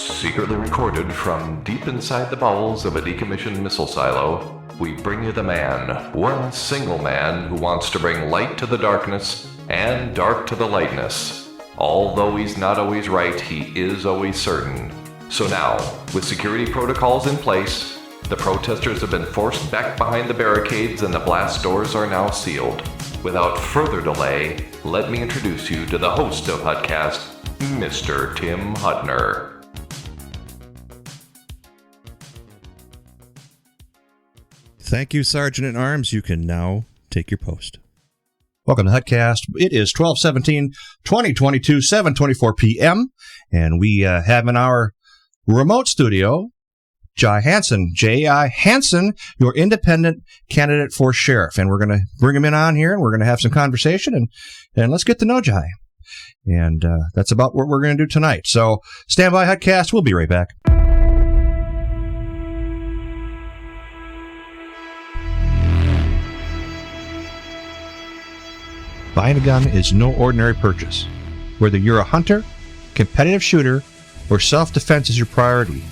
Secretly recorded from deep inside the bowels of a decommissioned missile silo, we bring you the man, one single man who wants to bring light to the darkness and dark to the lightness. Although he's not always right, he is always certain. So now, with security protocols in place, the protesters have been forced back behind the barricades and the blast doors are now sealed. Without further delay, let me introduce you to the host of Hudcast, Mr. Tim Hutner. Thank you, Sergeant-at-Arms. You can now take your post. Welcome to Hudcast. It is 12/17/2022, 7:24 p.m., and we have in our remote studio Hanson, J.I. Hanson, your independent candidate for sheriff. And we're going to bring him in on here, and we're going to have some conversation, and let's get to know Jai. And that's about what we're going to do tonight. So stand by, Hudcast. We'll be right back. Buying a gun is no ordinary purchase. Whether you're a hunter, competitive shooter, or self-defense is your priority,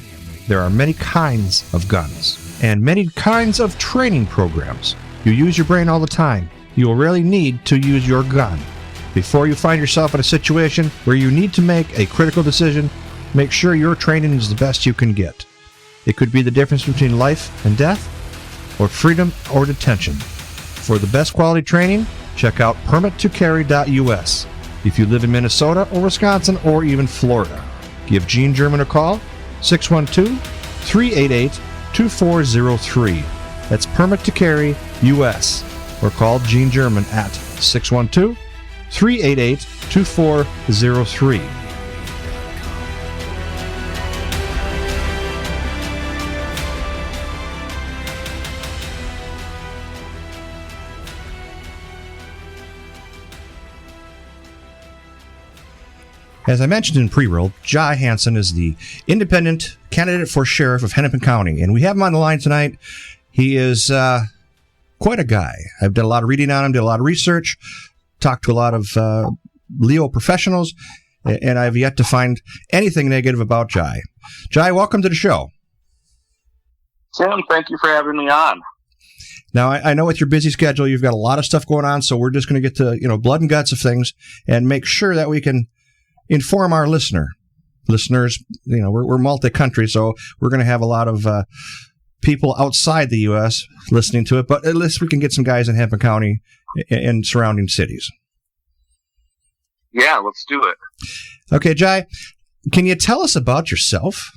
there are many kinds of guns and many kinds of training programs. You use your brain all the time. You will rarely need to use your gun. Before you find yourself in a situation where you need to make a critical decision, make sure your training is the best you can get. It could be the difference between life and death, or freedom or detention. For the best quality training, check out permittocarry.us. If you live in Minnesota or Wisconsin or even Florida, give Gene German a call, 612-388-2403. That's Permit to Carry US. Or call Gene German at 612-388-2403. As I mentioned in pre-roll, Jai Hanson is the independent candidate for sheriff of Hennepin County, and we have him on the line tonight. He is quite a guy. I've done a lot of reading on him, did a lot of research, talked to a lot of Leo professionals, and I've yet to find anything negative about Jai. Jai, welcome to the show. Tim, thank you for having me on. Now, I know with your busy schedule, you've got a lot of stuff going on, so we're just going to get to blood and guts of things and make sure that we can inform our listeners. We're multi-country, so we're going to have a lot of people outside the U.S. listening to it, but at least we can get some guys in Hennepin County and surrounding cities. Yeah, let's do it. Okay, Jai, can you tell us about yourself?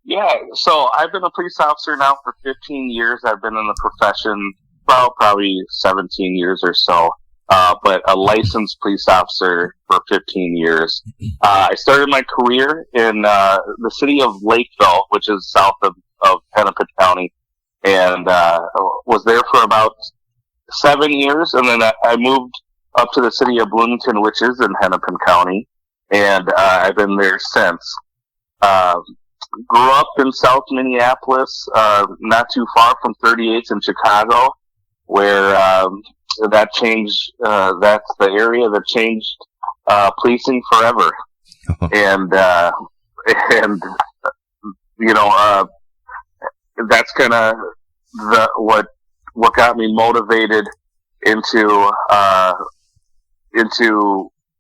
Yeah, so I've been a police officer now for 15 years. I've been in the profession probably 17 years or so. But a licensed police officer for 15 years. I started my career in the city of Lakeville, which is south of Hennepin County, and was there for about 7 years. And then I moved up to the city of Bloomington, which is in Hennepin County, and I've been there since. Grew up in South Minneapolis, not too far from 38th in Chicago, where that changed. That's the area that changed policing forever, and that's kind of what got me motivated into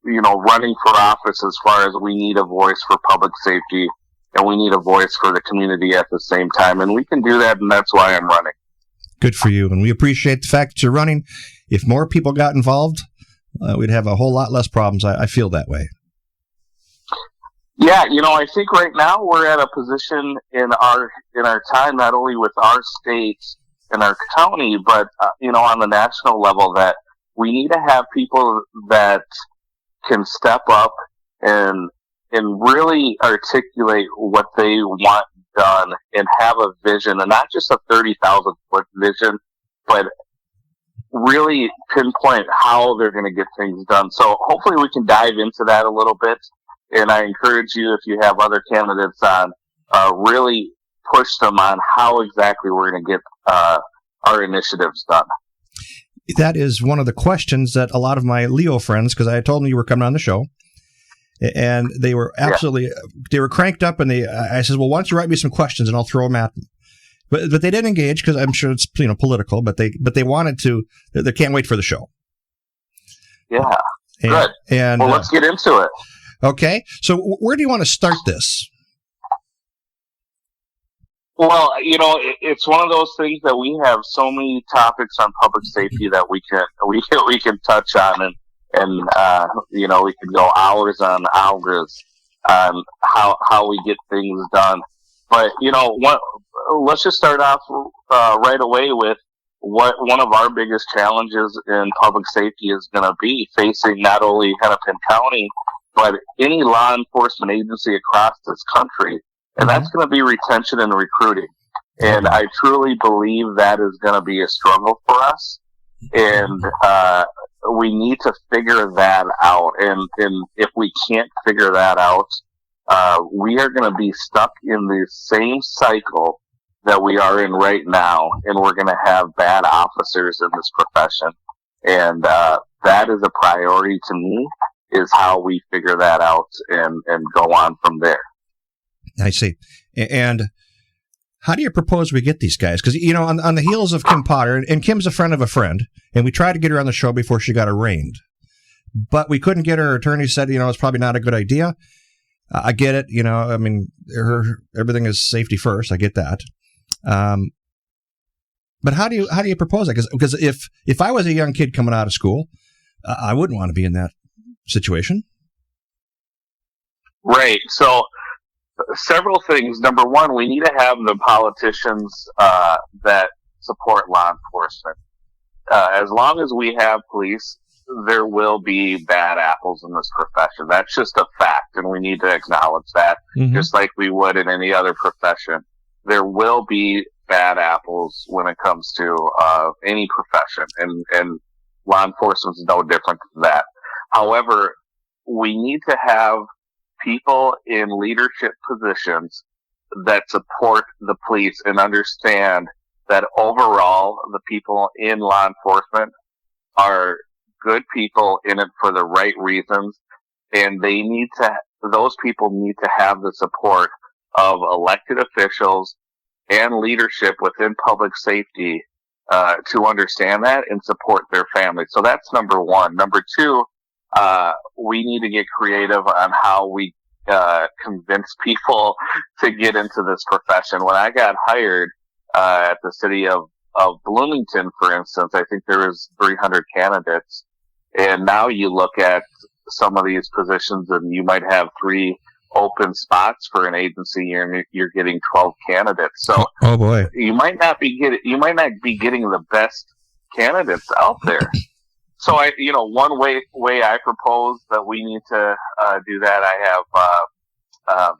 running for office. As far as we need a voice for public safety, and we need a voice for the community at the same time, and we can do that, and that's why I'm running. Good for you, and we appreciate the fact that you're running. If more people got involved, we'd have a whole lot less problems. I feel that way. Yeah, I think right now we're at a position in our time, not only with our state and our county, but on the national level, that we need to have people that can step up and really articulate what they want done and have a vision, and not just a 30,000 foot vision, but really pinpoint how they're going to get things done. So hopefully we can dive into that a little bit. And I encourage you, if you have other candidates on, really push them on how exactly we're going to get our initiatives done. That is one of the questions that a lot of my Leo friends, because I told them you were coming on the show, And they were absolutely, they were cranked up, and I said, well, why don't you write me some questions and I'll throw them at them. But they didn't engage because I'm sure it's political, but they wanted to. They can't wait for the show. Yeah, good. And well, let's get into it. Okay, so where do you want to start this? Well, it's one of those things that we have so many topics on public safety that we can touch on, and we can go hours on hours on how we get things done. But let's just start off right away with what one of our biggest challenges in public safety is going to be facing not only Hennepin County, but any law enforcement agency across this country. And that's going to be retention and recruiting. And I truly believe that is going to be a struggle for us. And we need to figure that out. And if we can't figure that out, we are going to be stuck in the same cycle that we are in right now. And we're going to have bad officers in this profession. And that is a priority to me, is how we figure that out and go on from there. I see. And how do you propose we get these guys? Because, on the heels of Kim Potter, and Kim's a friend of a friend, and we tried to get her on the show before she got arraigned, but we couldn't get her. Her attorney said, it's probably not a good idea. I get it. Everything is safety first. I get that. But how do you propose that? Because if I was a young kid coming out of school, I wouldn't want to be in that situation. Right. So, several things. Number one, we need to have the politicians that support law enforcement. As long as we have police, there will be bad apples in this profession. That's just a fact, and we need to acknowledge that, just like we would in any other profession. There will be bad apples when it comes to any profession, and law enforcement is no different than that. However, we need to have people in leadership positions that support the police and understand that overall the people in law enforcement are good people in it for the right reasons, and those people need to have the support of elected officials and leadership within public safety to understand that and support their families. So that's number one. Number two, we need to get creative on how we convince people to get into this profession. When I got hired at the city of Bloomington, for instance, I think there was 300 candidates. And now you look at some of these positions and you might have 3 open spots for an agency, and you're getting 12 candidates. So, oh boy, you might not be getting the best candidates out there. So one way I propose that we need to do that. I have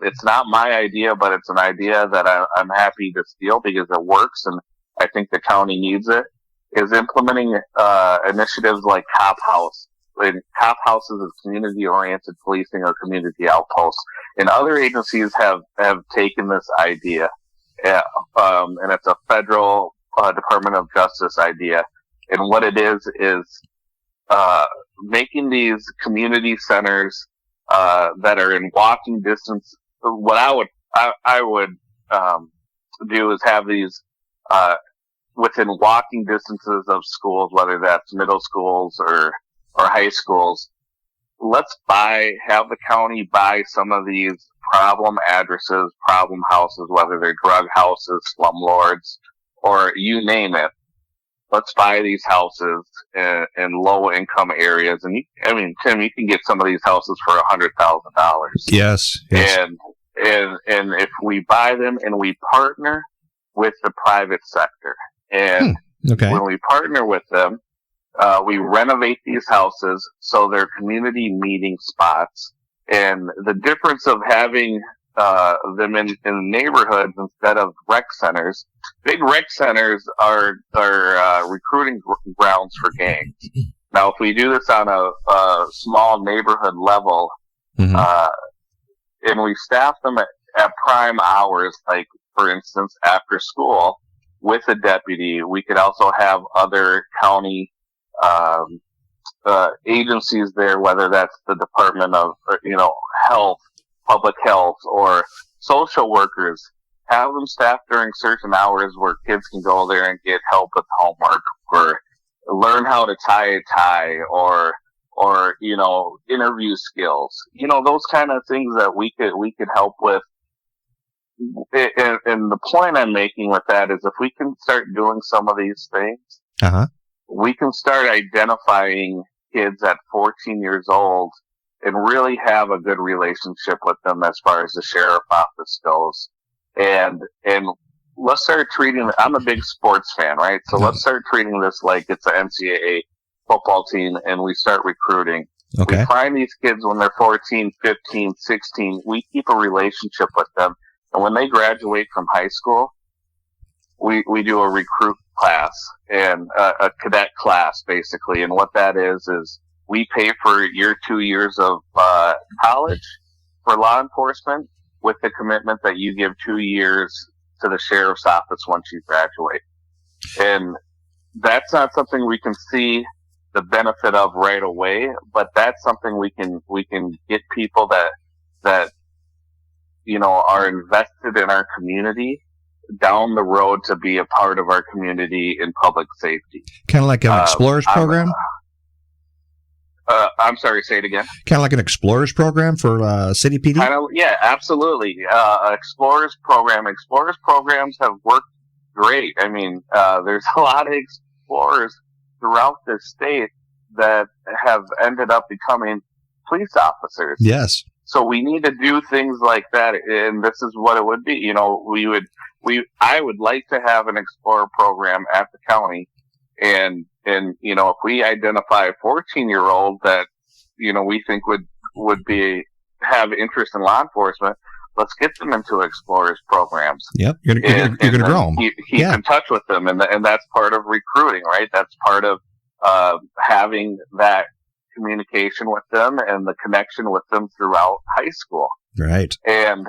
it's not my idea, but it's an idea that I'm happy to steal because it works, and I think the county needs it. Is implementing initiatives like Cop House. And Cop Houses is community-oriented policing or community outposts. And other agencies have taken this idea, and it's a federal Department of Justice idea. And what it is making these community centers that are in walking distance. What I would do is have these within walking distances of schools, whether that's middle schools or high schools. Let's have the county buy some of these problem addresses, problem houses, whether they're drug houses, slumlords, or you name it. Let's buy these houses in low income areas. And Tim, you can get some of these houses for $100,000. Yes. And if we buy them and we partner with the private sector, and when we partner with them, we renovate these houses so they're community meeting spots. And the difference of having them in neighborhoods instead of rec centers. Big rec centers are recruiting grounds for gangs. Now, if we do this on a small neighborhood level, and we staff them at prime hours, like for instance after school, with a deputy, we could also have other county agencies there, whether that's the Department of, Health, Public Health, or social workers, have them staffed during certain hours where kids can go there and get help with homework, or learn how to tie a tie, or interview skills. Those kind of things that we could help with. And the point I'm making with that is, if we can start doing some of these things, we can start identifying kids at 14 years old and really have a good relationship with them as far as the sheriff office goes. And let's start treating, I'm a big sports fan, right? So let's start treating this like it's an NCAA football team, and we start recruiting. Okay. We find these kids when they're 14, 15, 16. We keep a relationship with them. And when they graduate from high school, we do a recruit class, and a cadet class, basically. And what that is we pay for 2 years of college for law enforcement, with the commitment that you give 2 years to the sheriff's office once you graduate. And that's not something we can see the benefit of right away, but that's something we can get people that are invested in our community down the road to be a part of our community in public safety. Kind of like an Explorers program? I'm sorry, say it again. Kind of like an Explorers program for City PD? Yeah, absolutely. Explorers programs have worked great. I mean, there's a lot of explorers throughout the state that have ended up becoming police officers. Yes. So we need to do things like that, and this is what it would be. I would like to have an Explorer program at the county, and if we identify a 14-year-old that we think would have interest in law enforcement, let's get them into Explorers programs. Yep, you're going to grow them. Keep in touch with them, and that's part of recruiting, right? That's part of having that communication with them and the connection with them throughout high school. Right. And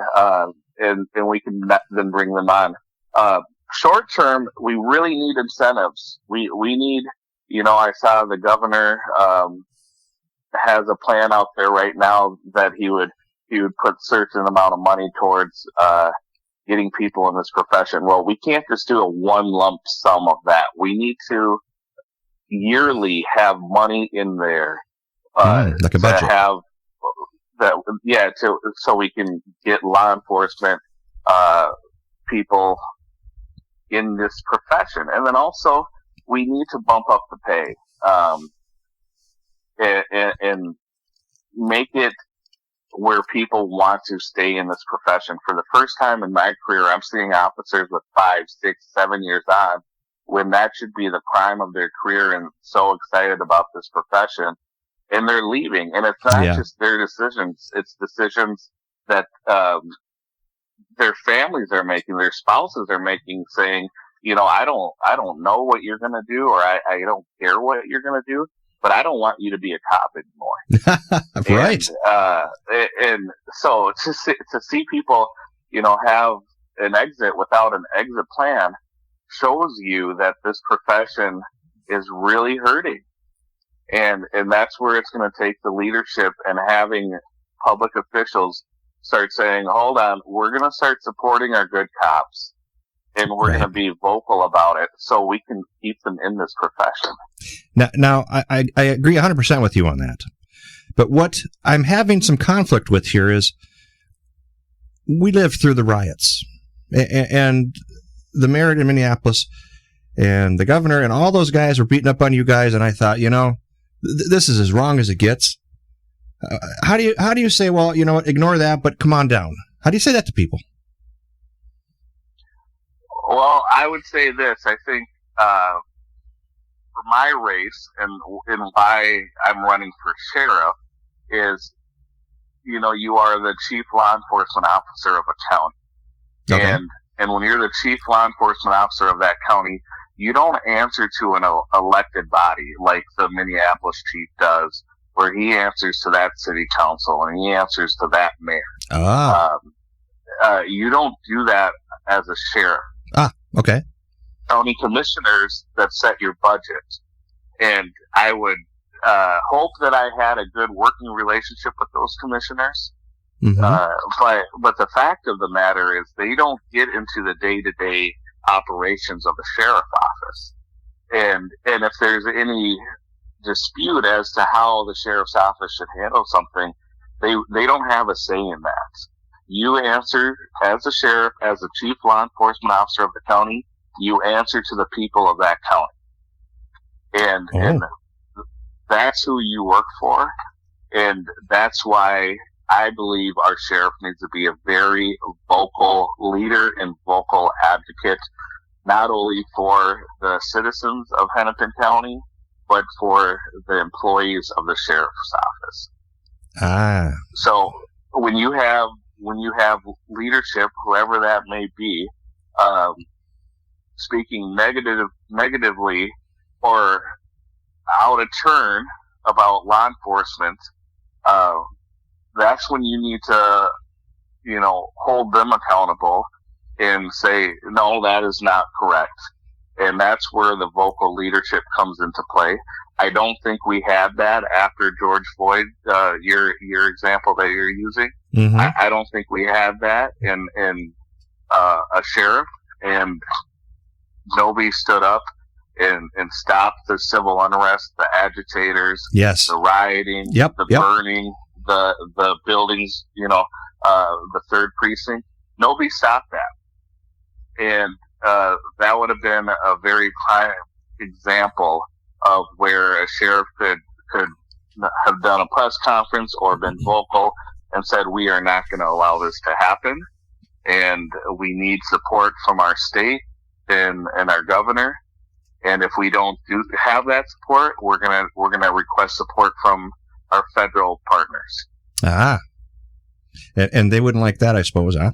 we can then bring them on. Short term, we really need incentives. We need, I saw the governor, has a plan out there right now that he would put certain amount of money towards, getting people in this profession. Well, we can't just do a one lump sum of that. We need to yearly have money in there. Like a budget. So we can get law enforcement people in this profession. And then also, we need to bump up the pay and make it where people want to stay in this profession. For the first time in my career, I'm seeing officers with 5, 6, 7 years on, when that should be the prime of their career and so excited about this profession. And they're leaving, and it's not just their decisions; it's decisions that their families are making, their spouses are making, saying, I don't know what you're going to do, or I don't care what you're going to do, but I don't want you to be a cop anymore. Right. And so to see people, have an exit without an exit plan shows you that this profession is really hurting. And that's where it's going to take the leadership and having public officials start saying, hold on, we're going to start supporting our good cops, and we're going to be vocal about it so we can keep them in this profession. Now I agree 100% with you on that. But what I'm having some conflict with here is we lived through the riots, and the mayor in Minneapolis and the governor and all those guys were beating up on you guys, and I thought, this is as wrong as it gets. How do you say, well, what, ignore that, but come on down? How do you say that to people? Well, I would say this. I think for my race and why I'm running for sheriff is, you are the chief law enforcement officer of a county. Okay. And when you're the chief law enforcement officer of that county, you don't answer to an elected body like the Minneapolis chief does, where he answers to that city council and he answers to that mayor. You don't do that as a sheriff. Okay. County commissioners that set your budget. And I would hope that I had a good working relationship with those commissioners. Mm-hmm. But the fact of the matter is they don't get into the day-to-day operations of the sheriff office. And if there's any dispute as to how the sheriff's office should handle something, they don't have a say in that. You answer as a sheriff, as the chief law enforcement officer of the county, you answer to the people of that county. And that's who you work for. And that's why I believe our sheriff needs to be a very vocal leader and vocal advocate, not only for the citizens of Hennepin County, but for the employees of the sheriff's office. So when you have leadership, whoever that may be, speaking negatively or out of turn about law enforcement, that's when you need to, hold them accountable and say, no, that is not correct. And that's where the vocal leadership comes into play. I don't think we had that after George Floyd, your example that you're using. Mm-hmm. I don't think we had that in a sheriff, and nobody stood up and stopped the civil unrest, the agitators, yes, the rioting, the burning, the buildings, the third precinct. Nobody stopped that. And that would have been a very prime example of where a sheriff could have done a press conference or been vocal and said, we are not going to allow this to happen, and we need support from our state and our governor. And if we don't have that support, we're gonna request support from our federal partners. And they wouldn't like that, I suppose, huh?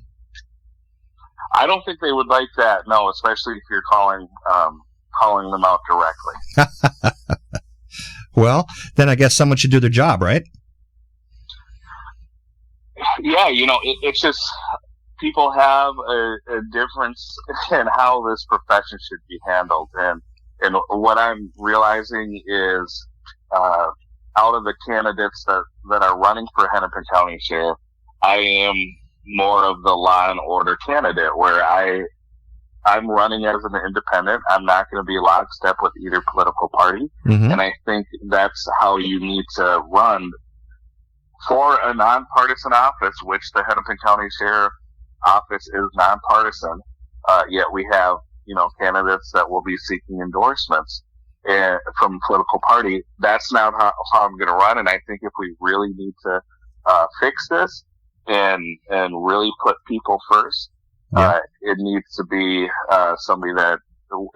I don't think they would like that. No, especially if you're calling them out directly. Well, then I guess someone should do their job, right? Yeah, it's just people have a difference in how this profession should be handled, and what I'm realizing is out of the candidates that are running for Hennepin County Sheriff, I am more of the law and order candidate, where I'm running as an independent. I'm not going to be lockstep with either political party. Mm-hmm. And I think that's how you need to run for a nonpartisan office, which the Hennepin County Sheriff office is nonpartisan. Yet we have, candidates that will be seeking endorsements from political party. That's not how I'm going to run. And I think if we really need to fix this and really put people first, it needs to be somebody that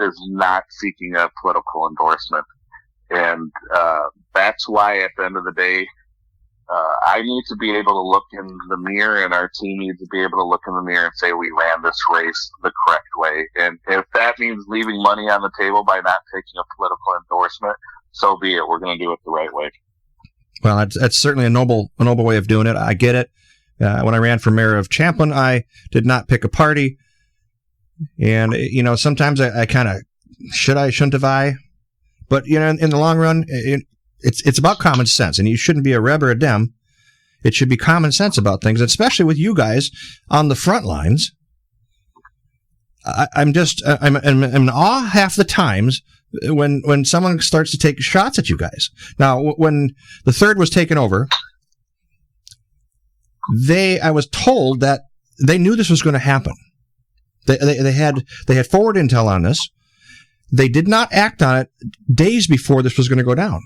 is not seeking a political endorsement. And that's why at the end of the day, I need to be able to look in the mirror, and our team needs to be able to look in the mirror and say we ran this race the correct way. And if that means leaving money on the table by not taking a political endorsement, so be it. We're going to do it the right way. Well, that's certainly a noble way of doing it. I get it. When I ran for mayor of Champlin, I did not pick a party. And, sometimes I kind of, shouldn't have I? But, in the long run, it's about common sense, and you shouldn't be a Reb or a Dem. It should be common sense about things, especially with you guys on the front lines. I'm in awe half the times when someone starts to take shots at you guys. Now, when the third was taken over, I was told that they knew this was going to happen. They had forward intel on this. They did not act on it days before this was going to go down.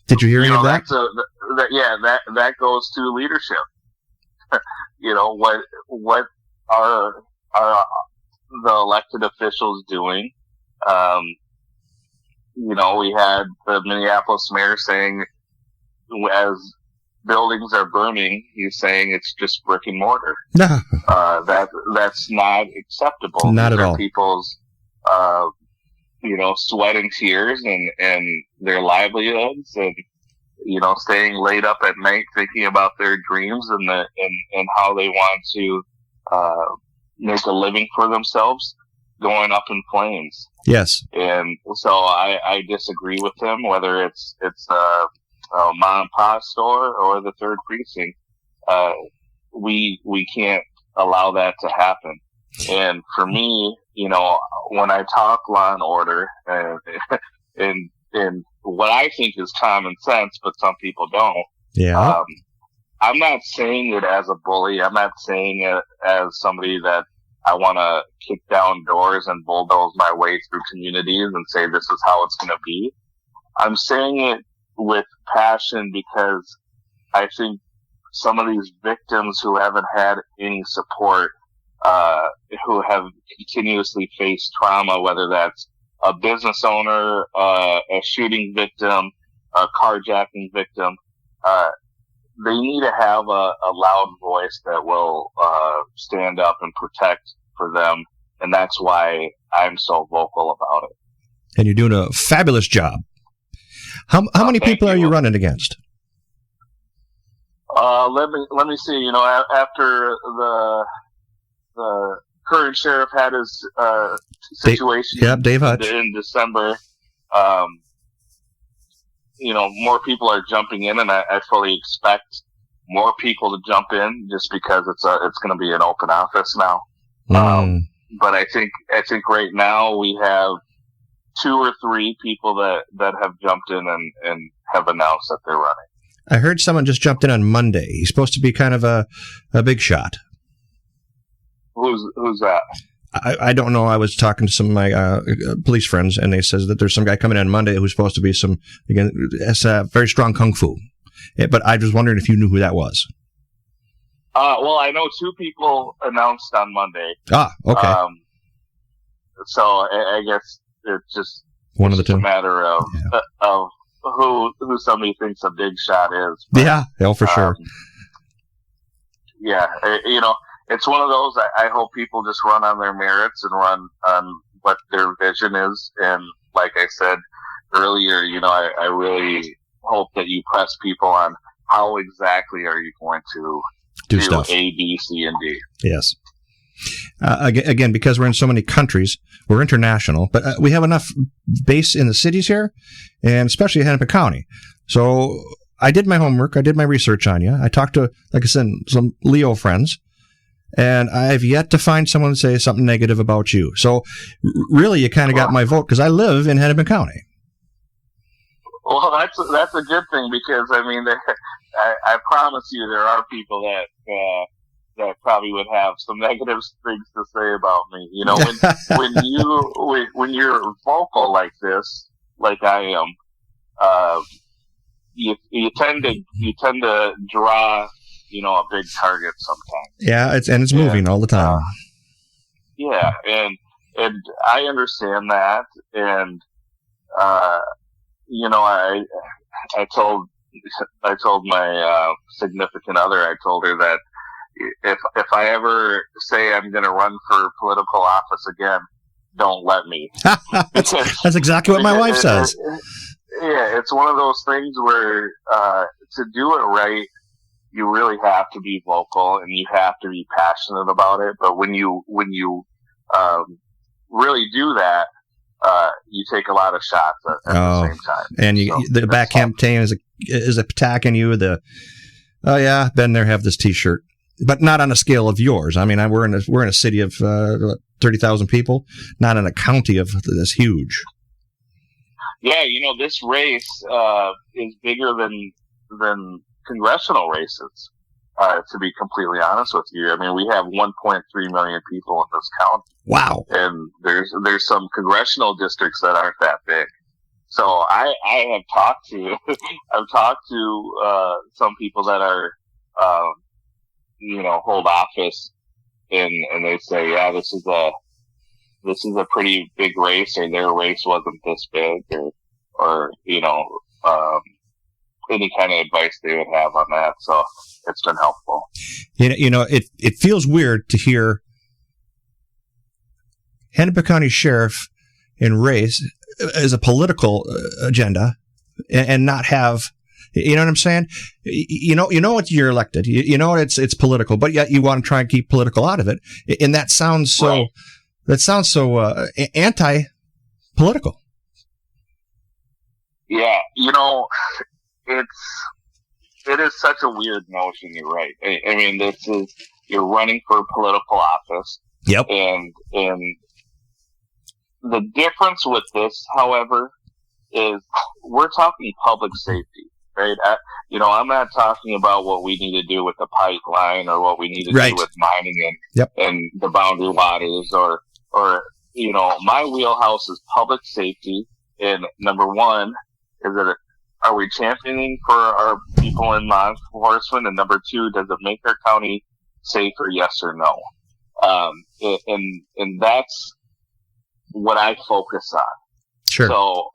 Did you hear any of that? That goes to leadership. What are the elected officials doing? We had the Minneapolis mayor saying, as buildings are burning, he's saying it's just brick and mortar. No. That's not acceptable. Not at all. People's, sweat and tears and their livelihoods, and, staying late up at night thinking about their dreams and how they want to, make a living for themselves. going up in flames. Yes. And so I disagree with him, whether it's a mom and pop store or the 3rd precinct. We can't allow that to happen. And for me, when I talk law and order and what I think is common sense, but some people don't. Yeah. I'm not saying it as a bully. I'm not saying it as somebody that I want to kick down doors and bulldoze my way through communities and say this is how it's going to be. I'm saying it with passion because I think some of these victims who haven't had any support, who have continuously faced trauma, whether that's a business owner, a shooting victim, a carjacking victim, they need to have a loud voice that will stand up and protect for them, and that's why I'm so vocal about it. And you're doing a fabulous job. How many people are you running against? Let me see. After the current sheriff had his situation, Dave Hutch, in December, more people are jumping in, and I fully expect more people to jump in just because it's going to be an open office now. But I think right now we have 2 or 3 people that have jumped in and have announced that they're running. I heard someone just jumped in on Monday. He's supposed to be kind of a big shot. Who's that? I don't know. I was talking to some of my police friends, and they says that there's some guy coming in on Monday who's supposed to be has very strong kung fu. But I was wondering if you knew who that was. Well, I know 2 people announced on Monday. Ah, okay. So I guess it's just one of the 2. A matter of who somebody thinks a big shot is. But, for sure. It's one of those. I hope people just run on their merits and run on what their vision is. And like I said earlier, I really hope that you press people on how exactly are you going to do stuff. A, B, C, and D. Yes. Again, because we're in so many countries, we're international, but we have enough base in the cities here, and especially Hennepin County. So I did my homework. I did my research on you. I talked to, like I said, some Leo friends, and I've yet to find someone to say something negative about you. So really, you kind of got my vote because I live in Hennepin County. Well, that's a good thing because I promise you there are people that probably would have some negative things to say about me. When you're vocal like this, like I am, you tend to draw a big target sometimes. Yeah, it's moving all the time. And I understand that, and I told my significant other, I told her that if I ever say I'm going to run for political office again, don't let me. That's exactly what my wife says. Yeah, it's one of those things where to do it right, you really have to be vocal and you have to be passionate about it. But when you really do that, you take a lot of shots at the same time. And the back campaign is attacking you. Been there, have this T-shirt, but not on a scale of yours. I mean, we're in a city of 30,000 people, not in a county of this huge. Yeah, this race is bigger than congressional races. To be completely honest with you, I mean, we have 1.3 million people in this county. Wow! And there's some congressional districts that aren't that big. So I have talked to some people that are hold office, and they say, yeah, this is a pretty big race, or their race wasn't this big, or any kind of advice they would have on that. So it's been helpful. It feels weird to hear Hennepin County Sheriff in race as a political agenda and not have, you know what I'm saying? What you're elected. It's political, but yet you want to try and keep political out of it. And that sounds so, That sounds so anti-political. Yeah, it is such a weird notion. You're right. I mean, you're running for political office. Yep. And the difference with this, however, is we're talking public safety, right? I'm not talking about what we need to do with the pipeline or what we need to do with mining and the boundary waters or my wheelhouse is public safety. And number one is are we championing for our people in law enforcement? And number two, does it make our county safer? Yes or no? And that's what I focus on. Sure. So,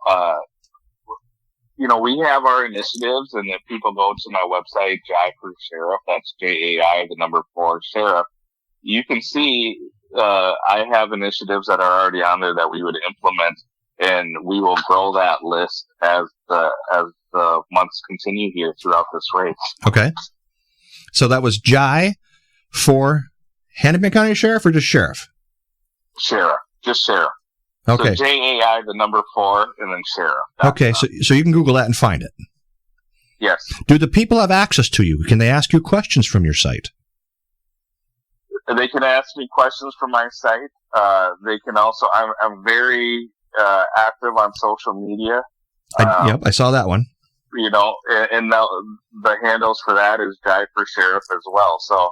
we have our initiatives, and if people go to my website, JAI for Sherriff, that's JAI, 4 Sherriff, you can see, I have initiatives that are already on there that we would implement, and we will grow that list as the months continue here throughout this race. Okay. So that was JAI for Hennepin County Sheriff or just Sheriff? Sheriff. Just Sheriff. Okay. So JAI, 4, and then Sheriff. Okay, so you can Google that and find it. Yes. Do the people have access to you? Can they ask you questions from your site? They can ask me questions from my site. They can also, I'm very active on social media. Yep, I saw that one. And the handles for that is JAI for Sheriff as well. So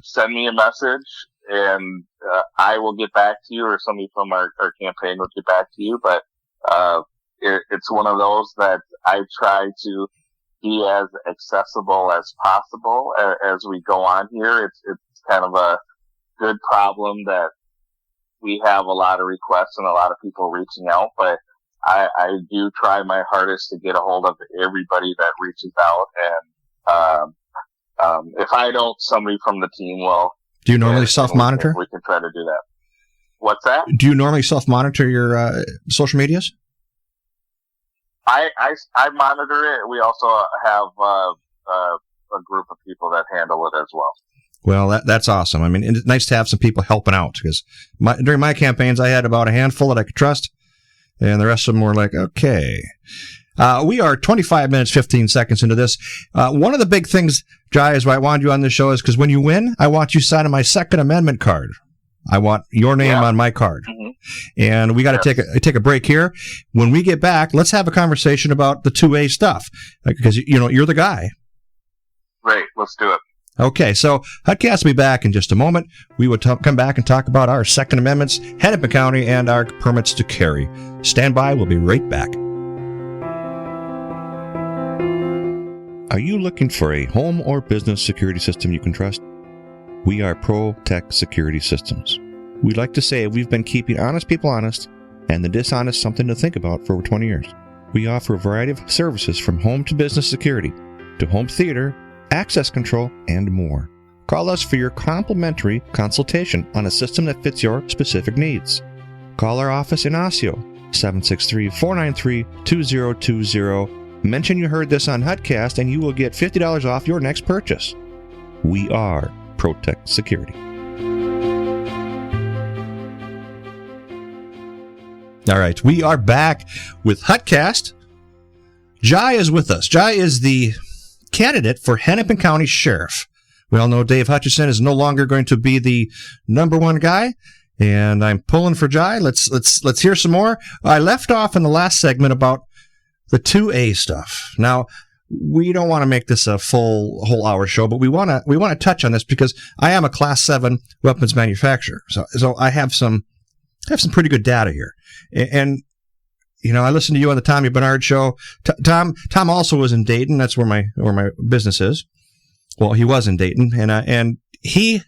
send me a message, and I will get back to you, or somebody from our campaign will get back to you. But it's one of those that I try to be as accessible as possible as we go on here. It's kind of a good problem that we have a lot of requests and a lot of people reaching out, but I do try my hardest to get a hold of everybody that reaches out. And if I don't, somebody from the team will. Do you normally self-monitor? We can try to do that. What's that? Do you normally self-monitor your social medias? I monitor it. We also have a group of people that handle it as well. Well, that's awesome. I mean, it's nice to have some people helping out, because during my campaigns, I had about a handful that I could trust, and the rest of them were like, okay. We are 25 minutes, 15 seconds into this. One of the big things, Jai, is why I wanted you on this show is because when you win, I want you signing my Second Amendment card. I want your name on my card. Mm-hmm. And we got to take a break here. When we get back, let's have a conversation about the 2A stuff, because you're the guy. Right. Let's do it. Okay, so Hudcast will be back in just a moment. We will come back and talk about our Second Amendments, Hennepin County, and our permits to carry. Stand by. We'll be right back. Are you looking for a home or business security system you can trust? We are ProTech Security Systems. We like to say we've been keeping honest people honest and the dishonest something to think about for over 20 years. We offer a variety of services from home to business security to home theater, access control, and more. Call us for your complimentary consultation on a system that fits your specific needs. Call our office in Osseo, 763-493-2020. Mention you heard this on Hudcast and you will get $50 off your next purchase. We are ProTech Security. All right, we are back with Hudcast. Jai is with us. Jai is the candidate for Hennepin County Sheriff. We all know Dave Hutchison is no longer going to be the number one guy, and I'm pulling for Jai. Let's hear some more. I left off in the last segment about the 2A stuff. Now, we don't want to make this a whole hour show, but we want to touch on this because I am a Class 7 weapons manufacturer. So I have some pretty good data here. And I listened to you on the Tommy Bernard show. Tom also was in Dayton. That's where my business is. Well, he was in Dayton, and he's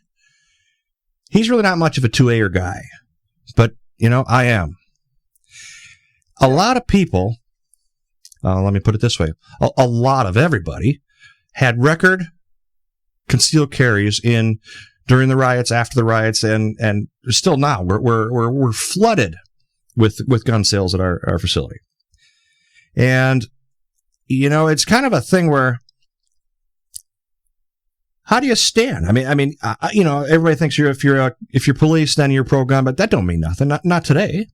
really not much of a 2A guy, but I am. A lot of people, let me put it this way: a lot of everybody had record concealed carries during the riots, after the riots, and still now we're flooded with gun sales at our facility. And it's kind of a thing where How do you stand? Everybody thinks if you're police, then you're pro-gun, but that don't mean nothing. Not today.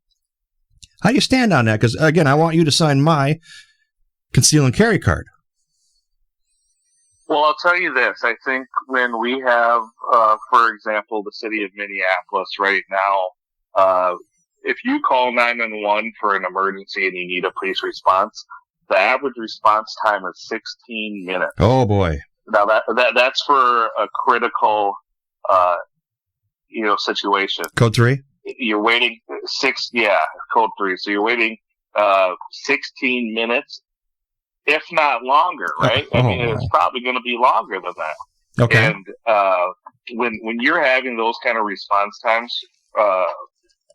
How do you stand on that? Because again, I want you to sign my conceal and carry card. Well, I'll tell you this. I think when we have, for example, the city of Minneapolis right now, if you call 911 for an emergency and you need a police response, the average response time is 16 minutes. Oh boy! Now that's for a critical, situation. Code 3. You're waiting code 3. So you're waiting 16 minutes, if not longer, right? I mean, it's probably going to be longer than that. Okay. And when you're having those kind of response times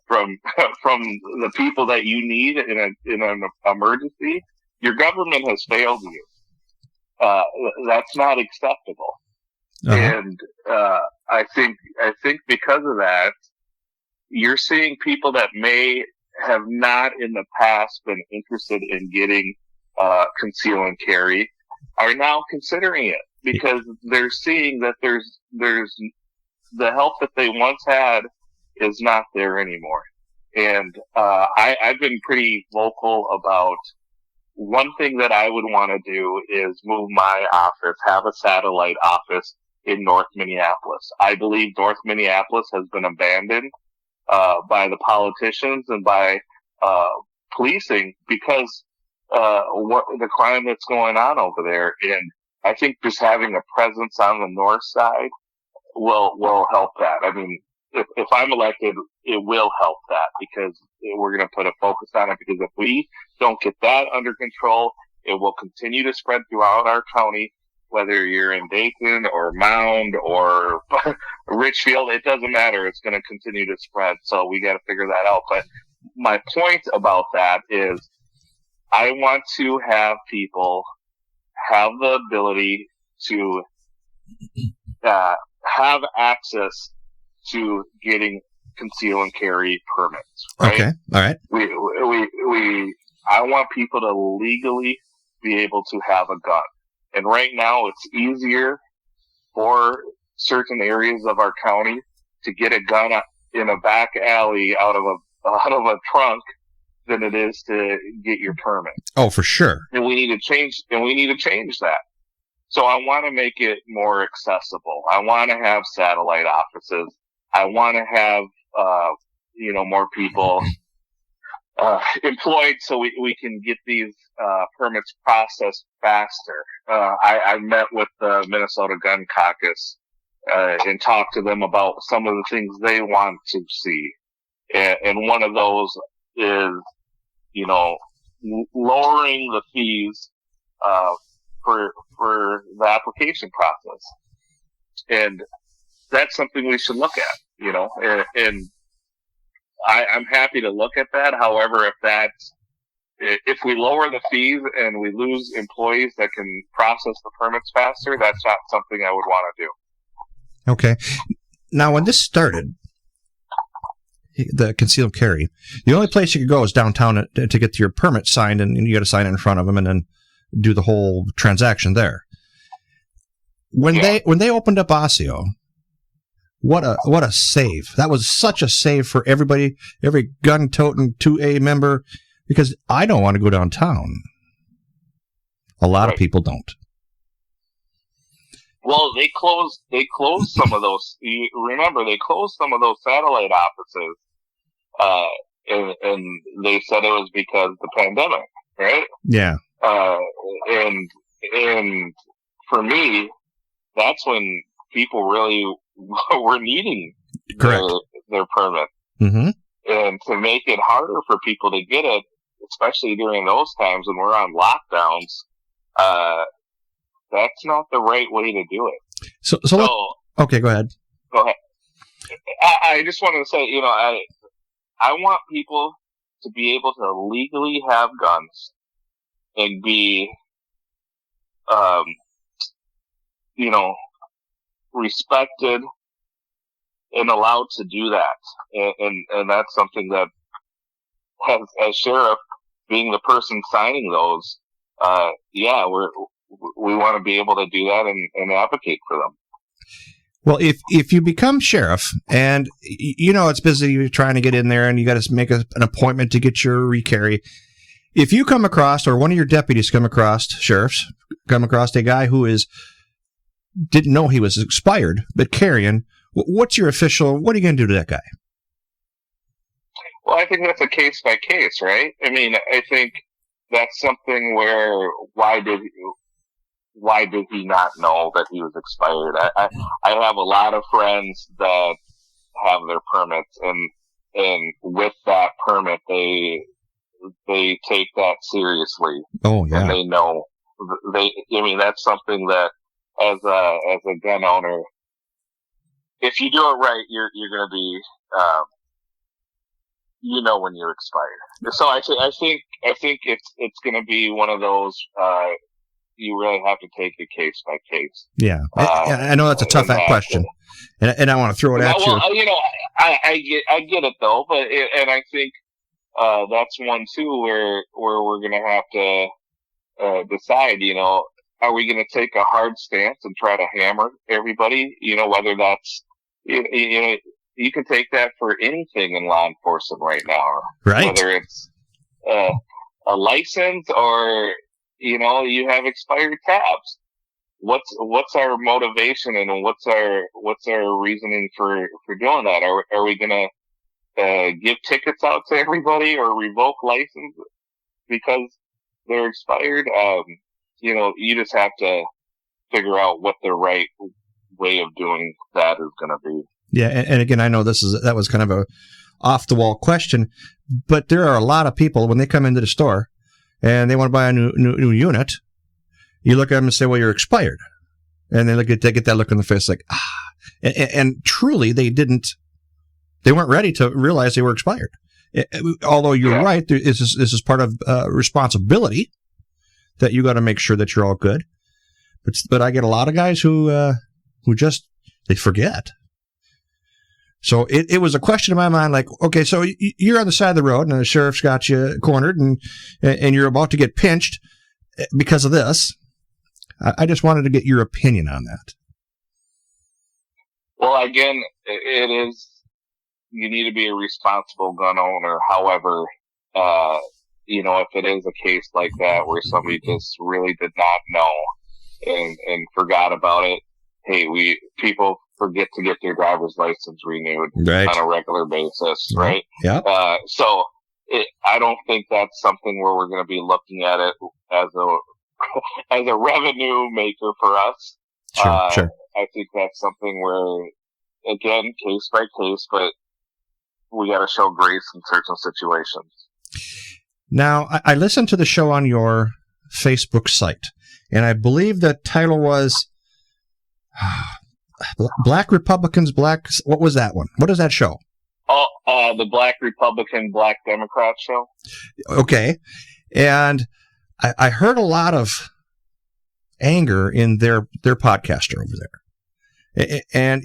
from the people that you need in an emergency, your government has failed you. That's not acceptable. Uh-huh. And I think because of that, you're seeing people that may have not in the past been interested in getting conceal and carry are now considering it because they're seeing that there's the help that they once had is not there anymore. And I've been pretty vocal about one thing that I would want to do is move my office, have a satellite office in North Minneapolis. I believe North Minneapolis has been abandoned by the politicians and by policing because the crime that's going on over there. And I think just having a presence on the north side will help that. I mean, if I'm elected, it will help that because we're going to put a focus on it, because if we don't get that under control, it will continue to spread throughout our county, whether you're in Dayton or Mound or Richfield, it doesn't matter. It's going to continue to spread. So we got to figure that out. But my point about that is I want to have people have the ability to have access to getting conceal and carry permits. Right? Okay. All right. I want people to legally be able to have a gun. And right now it's easier for certain areas of our county to get a gun in a back alley out of a trunk than it is to get your permit. Oh, for sure. And we need to change that. So I want to make it more accessible. I want to have satellite offices. I want to have, more people, employed so we can get these, permits processed faster. I met with the Minnesota Gun Caucus, and talked to them about some of the things they want to see. And one of those is, lowering the fees, for the application process. And that's something we should look at, and I'm happy to look at that. However, if we lower the fees and we lose employees that can process the permits faster, that's not something I would want to do. Okay. Now, when this started, the concealed carry, the only place you could go is downtown to get your permit signed, and you got to sign it in front of them and then do the whole transaction there. When they opened up Osseo, what a save. That was such a save for everybody, every gun-toting 2A member, because I don't want to go downtown. A lot of people don't. Well, they closed some of those. Remember, they closed some of those satellite offices, and they said it was because of the pandemic, right? Yeah. And for me, that's when people really were needing their permit. Mm-hmm. And to make it harder for people to get it, especially during those times when we're on lockdowns, that's not the right way to do it. So okay, go ahead. Go ahead. I just wanted to say, I want people to be able to legally have guns and be, respected and allowed to do that. And that's something that, as sheriff, being the person signing those, we want to be able to do that and advocate for them. Well, if you become sheriff and you know it's busy, you're trying to get in there and you got to make an appointment to get your recarry. If you come across, or one of your deputies come across, sheriffs come across a guy who didn't know he was expired but carrying, what's your official? What are you going to do to that guy? Well, I think that's a case by case, right? I mean, I think that's something where why did he not know that he was expired? I have a lot of friends that have their permits, and with that permit, they take that seriously. Oh yeah, and they know I mean, that's something that as a gun owner, if you do it right, you're going to be when you're expired. So I think it's going to be one of those. You really have to take it case by case. Yeah, I know that's a tough question, and I want to throw it at you. Well, I get it though, but and I think that's one too where we're going to have to decide. Are we going to take a hard stance and try to hammer everybody? Whether that's you can take that for anything in law enforcement right now, right? Whether it's a license or you have expired tabs. What's our motivation and what's our reasoning for doing that? Are we gonna give tickets out to everybody or revoke license because they're expired? You just have to figure out what the right way of doing that is going to be. Yeah, and again, I know that was kind of a off the wall question, but there are a lot of people when they come into the store and they want to buy a new unit. You look at them and say, "Well, you're expired," and they get that look in the face like, and truly they weren't ready to realize they were expired. Although you're right, this is part of responsibility that you got to make sure that you're all good. But I get a lot of guys who just they forget. So it was a question in my mind, like, okay, so you're on the side of the road and the sheriff's got you cornered and you're about to get pinched because of this. I just wanted to get your opinion on that. Well, again, it is, you need to be a responsible gun owner. However, if it is a case like that where somebody just really did not know and forgot about it, hey, people forget to get their driver's license renewed on a regular basis, right? Yeah. So I don't think that's something where we're going to be looking at it as a revenue maker for us. Sure. I think that's something where, again, case by case, but we got to show grace in certain situations. Now, I listened to the show on your Facebook site, and I believe the title was Black Republicans, what was that one? What is that show? Oh, the Black Republican, Black Democrat show. Okay. And I heard a lot of anger in their podcaster over there. And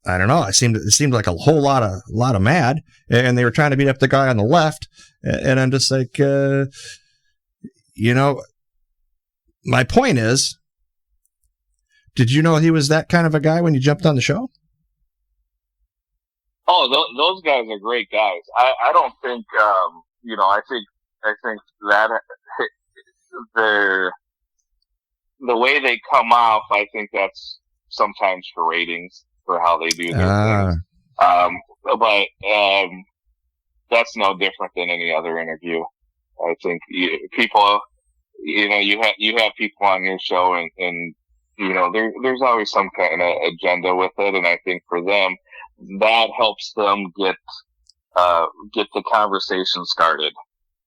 I don't know, it seemed like a whole lot of mad, and they were trying to beat up the guy on the left. And I'm just like, my point is, did you know he was that kind of a guy when you jumped on the show? Oh, those guys are great guys. I don't think, I think that the way they come off, I think that's sometimes for ratings for how they do their things. But that's no different than any other interview. I think people, you have people on your show and there's always some kind of agenda with it. And I think for them, that helps them get the conversation started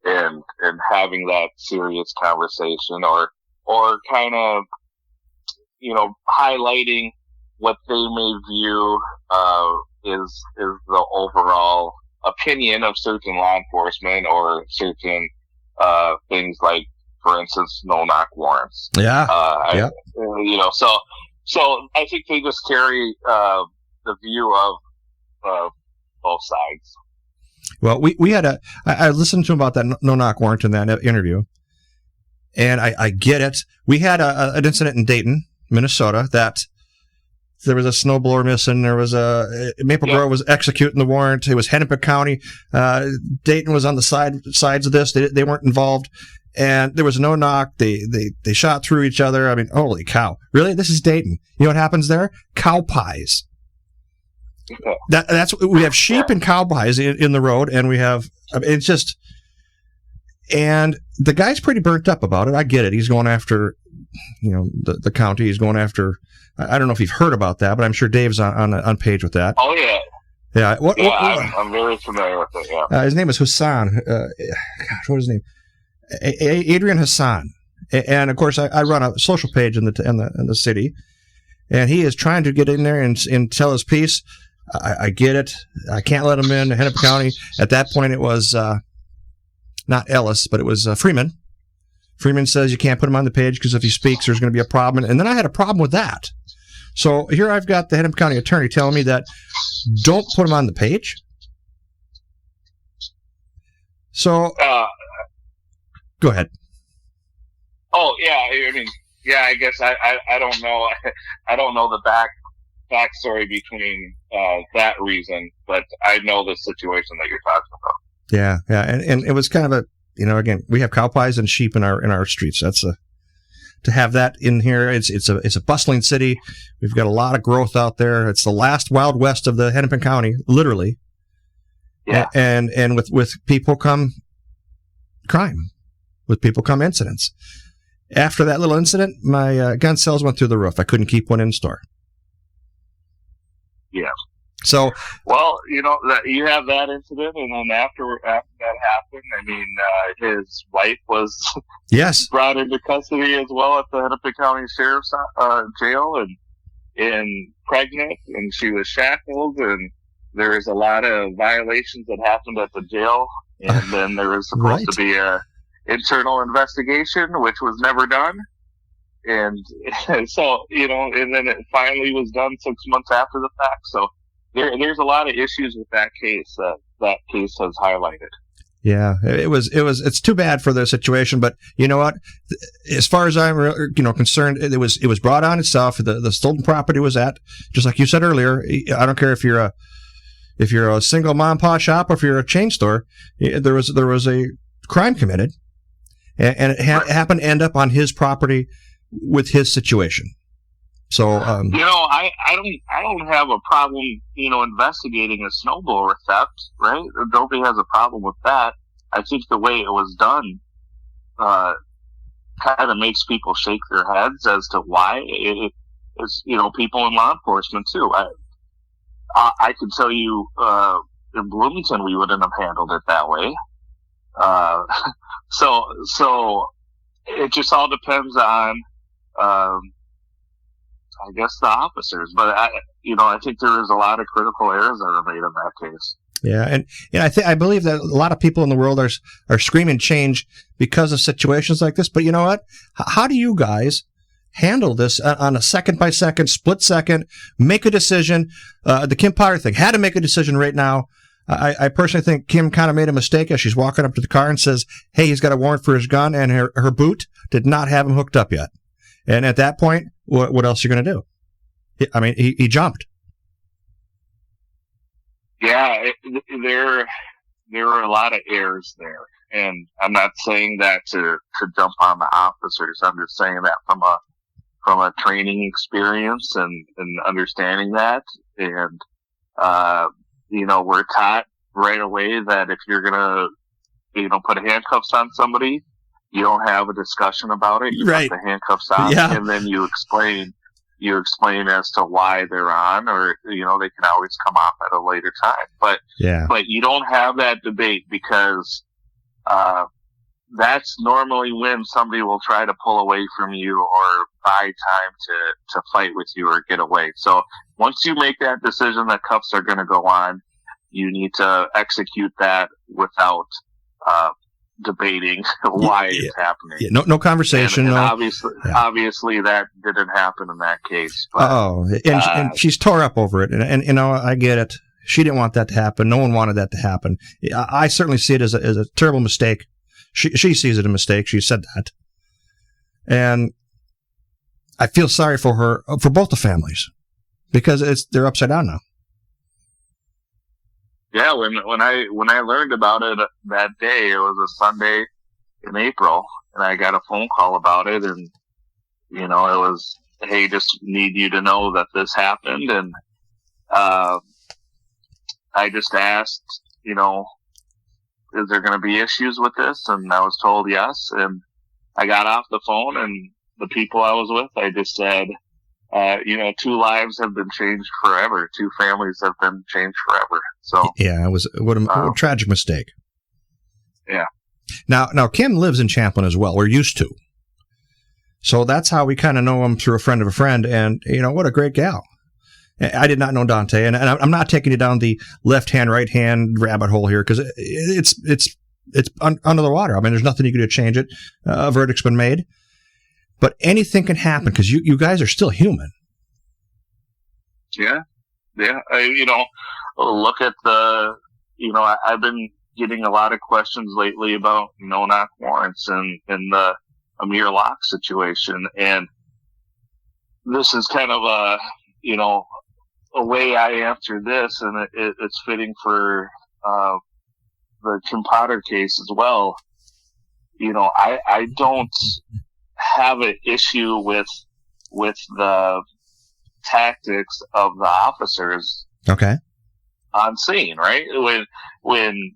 and having that serious conversation or kind of, highlighting what they may view, is the overall opinion of certain law enforcement or certain, things like, for instance, no-knock warrants. Yeah. So I think they just carry, the view of, both sides. Well, we had I listened to him about that no-knock warrant in that interview, and I get it. We had an incident in Dayton, Minnesota, that There was a snowblower missing. There was Maple Grove was executing the warrant. It was Hennepin County. Dayton was on the sides of this. They weren't involved. And there was no knock. They shot through each other. I mean, holy cow. Really? This is Dayton. You know what happens there? Cow pies. That's we have sheep and cow pies in the road, and we have, it's just, and the guy's pretty burnt up about it. I get it. He's going after, the county. He's going after, I don't know if you've heard about that, but I'm sure Dave's on page with that. Oh, yeah. Yeah. I'm very familiar with it, yeah. His name is Hassan. What is his name? Adrian Hassan. And of course, I run a social page in the city, and he is trying to get in there and tell his piece. I get it. I can't let him in Hennepin County. At that point, it was not Ellis, but it was Freeman. Freeman says you can't put him on the page because if he speaks, there's going to be a problem. And then I had a problem with that. So here I've got the Hennepin County attorney telling me that don't put him on the page. So go ahead. Oh, yeah. I mean, yeah, I guess I don't know. I don't know the backstory between that reason, but I know the situation that you're talking about. Yeah. And it was kind of a, again, we have cow pies and sheep in our streets. That's to have that in here. It's a bustling city. We've got a lot of growth out there. It's the last Wild West of the Hennepin County, literally. Yeah. And with people come crime. With people come incidents. After that little incident, my gun sales went through the roof. I couldn't keep one in store. Yeah. So, well, that you have that incident, and then after that happened, I mean, his wife was brought into custody as well at the Hennepin County Sheriff's jail, and pregnant, and she was shackled, and there was a lot of violations that happened at the jail, and then there was supposed to be a internal investigation, which was never done. And so, and then it finally was done 6 months after the fact. So there's a lot of issues with that case that case has highlighted. Yeah, it's too bad for the situation, but you know what? As far as I'm, concerned, it was brought on itself. The stolen property was at, just like you said earlier. I don't care if you're a single mom and pop shop or if you're a chain store. There was a crime committed, and it happened to end up on his property with his situation. So, I don't have a problem, investigating a snowblower theft, right? Nobody has a problem with that. I think the way it was done, kind of makes people shake their heads as to why it is, people in law enforcement too. I can tell you, in Bloomington, we wouldn't have handled it that way. So it just all depends on, I guess the officers, but I think there is a lot of critical errors that are made in that case. Yeah, and I believe that a lot of people in the world are screaming change because of situations like this. But you know what? How do you guys handle this on a second by second, split second? Make a decision. The Kim Potter thing had to make a decision right now. I personally think Kim kind of made a mistake as she's walking up to the car and says, "Hey, he's got a warrant for his gun," and her boot did not have him hooked up yet. And at that point, what else are you going to do? I mean, he jumped. Yeah, there were a lot of errors there, and I'm not saying that to jump on the officers. I'm just saying that from a training experience and understanding that, and we're taught right away that if you're gonna put handcuffs on somebody, you don't have a discussion about it. You put the handcuffs on, and then you explain as to why they're on, or they can always come off at a later time. But you don't have that debate because that's normally when somebody will try to pull away from you or buy time to fight with you or get away. So once you make that decision that cuffs are going to go on, you need to execute that without debating why it's happening. Yeah, no conversation. And obviously that didn't happen in that case. But, and she's tore up over it. And I get it. She didn't want that to happen. No one wanted that to happen. I certainly see it as a terrible mistake. She sees it a mistake. She said that. And I feel sorry for her, for both the families. because they're upside down now. Yeah, when I learned about it that day, it was a Sunday in April, and I got a phone call about it, and it was, hey, just need you to know that this happened, and I just asked, is there going to be issues with this? And I was told yes, and I got off the phone, and the people I was with, I just said, 2 lives have been changed forever. 2 families have been changed forever. So yeah, it was what a tragic mistake. Yeah. Now Kim lives in Champlin as well. We're used to, so that's how we kind of know him through a friend of a friend. And what a great gal. I did not know Dante, and I'm not taking you down the left hand, right hand rabbit hole here because it's under the water. I mean, there's nothing you can do to change it. A verdict's been made. But anything can happen because you guys are still human. Yeah. Look at I've been getting a lot of questions lately about no-knock warrants and the Amir Locke situation. And this is kind of a way I answer this, and it's fitting for the Kim Potter case as well. I don't have an issue with the tactics of the officers. Okay. On scene, right? When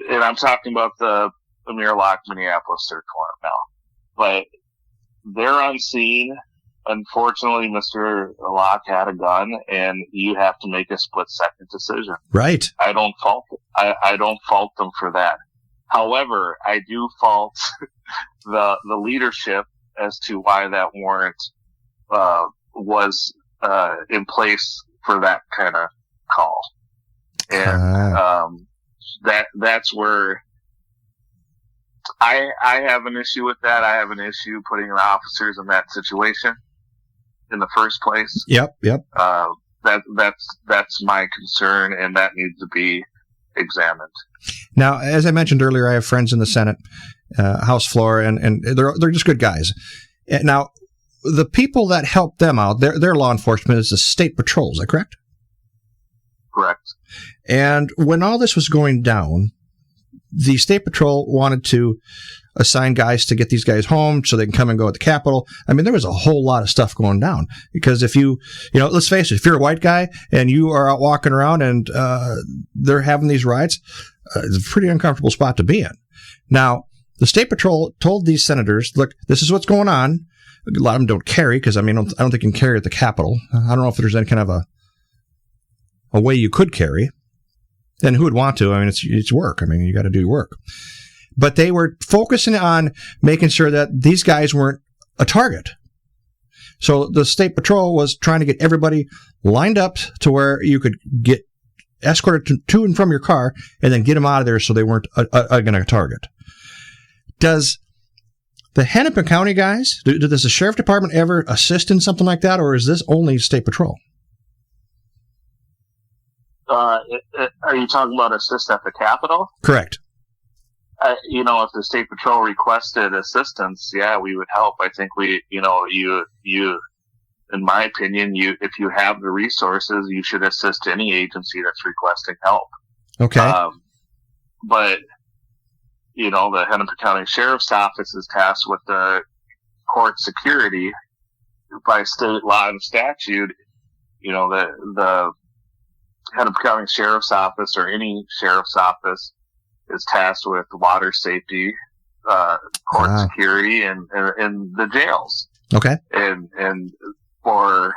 and I'm talking about the Amir Locke Minneapolis search warrant now, but they're on scene. Unfortunately, Mr. Locke had a gun, and you have to make a split-second decision. Right. I don't fault them for that. However, I do fault the leadership as to why that warrant was in place for that kind of call, and that's where I have an issue with that. I have an issue putting the officers in that situation in the first place. Yep. That's my concern, and that needs to be examined. Now, as I mentioned earlier, I have friends in the Senate, House floor, and they're just good guys. Now, the people that help them out, their law enforcement is the state patrol. Is that correct? Correct. And when all this was going down, the state patrol wanted to assign guys to get these guys home so they can come and go at the Capitol. I mean, there was a whole lot of stuff going down because if let's face it, if you're a white guy and you are out walking around and they're having these riots, it's a pretty uncomfortable spot to be in. Now, the state patrol told these senators, look, this is what's going on. A lot of them don't carry because, I don't think you can carry at the Capitol. I don't know if there's any kind of a way you could carry. Then who would want to? It's work. You got to do your work. But they were focusing on making sure that these guys weren't a target. So the state patrol was trying to get everybody lined up to where you could get escorted to and from your car and then get them out of there so they weren't a target. Does the Hennepin County guys, does the Sheriff Department ever assist in something like that, or is this only state patrol? Are you talking about assist at the Capitol? Correct. If the state patrol requested assistance, yeah, we would help. I think you, in my opinion, if you have the resources, you should assist any agency that's requesting help. Okay. But, the Hennepin County Sheriff's Office is tasked with the court security by state law and statute. The Hennepin County Sheriff's Office or any sheriff's office is tasked with water safety, court security, and the jails. Okay. And for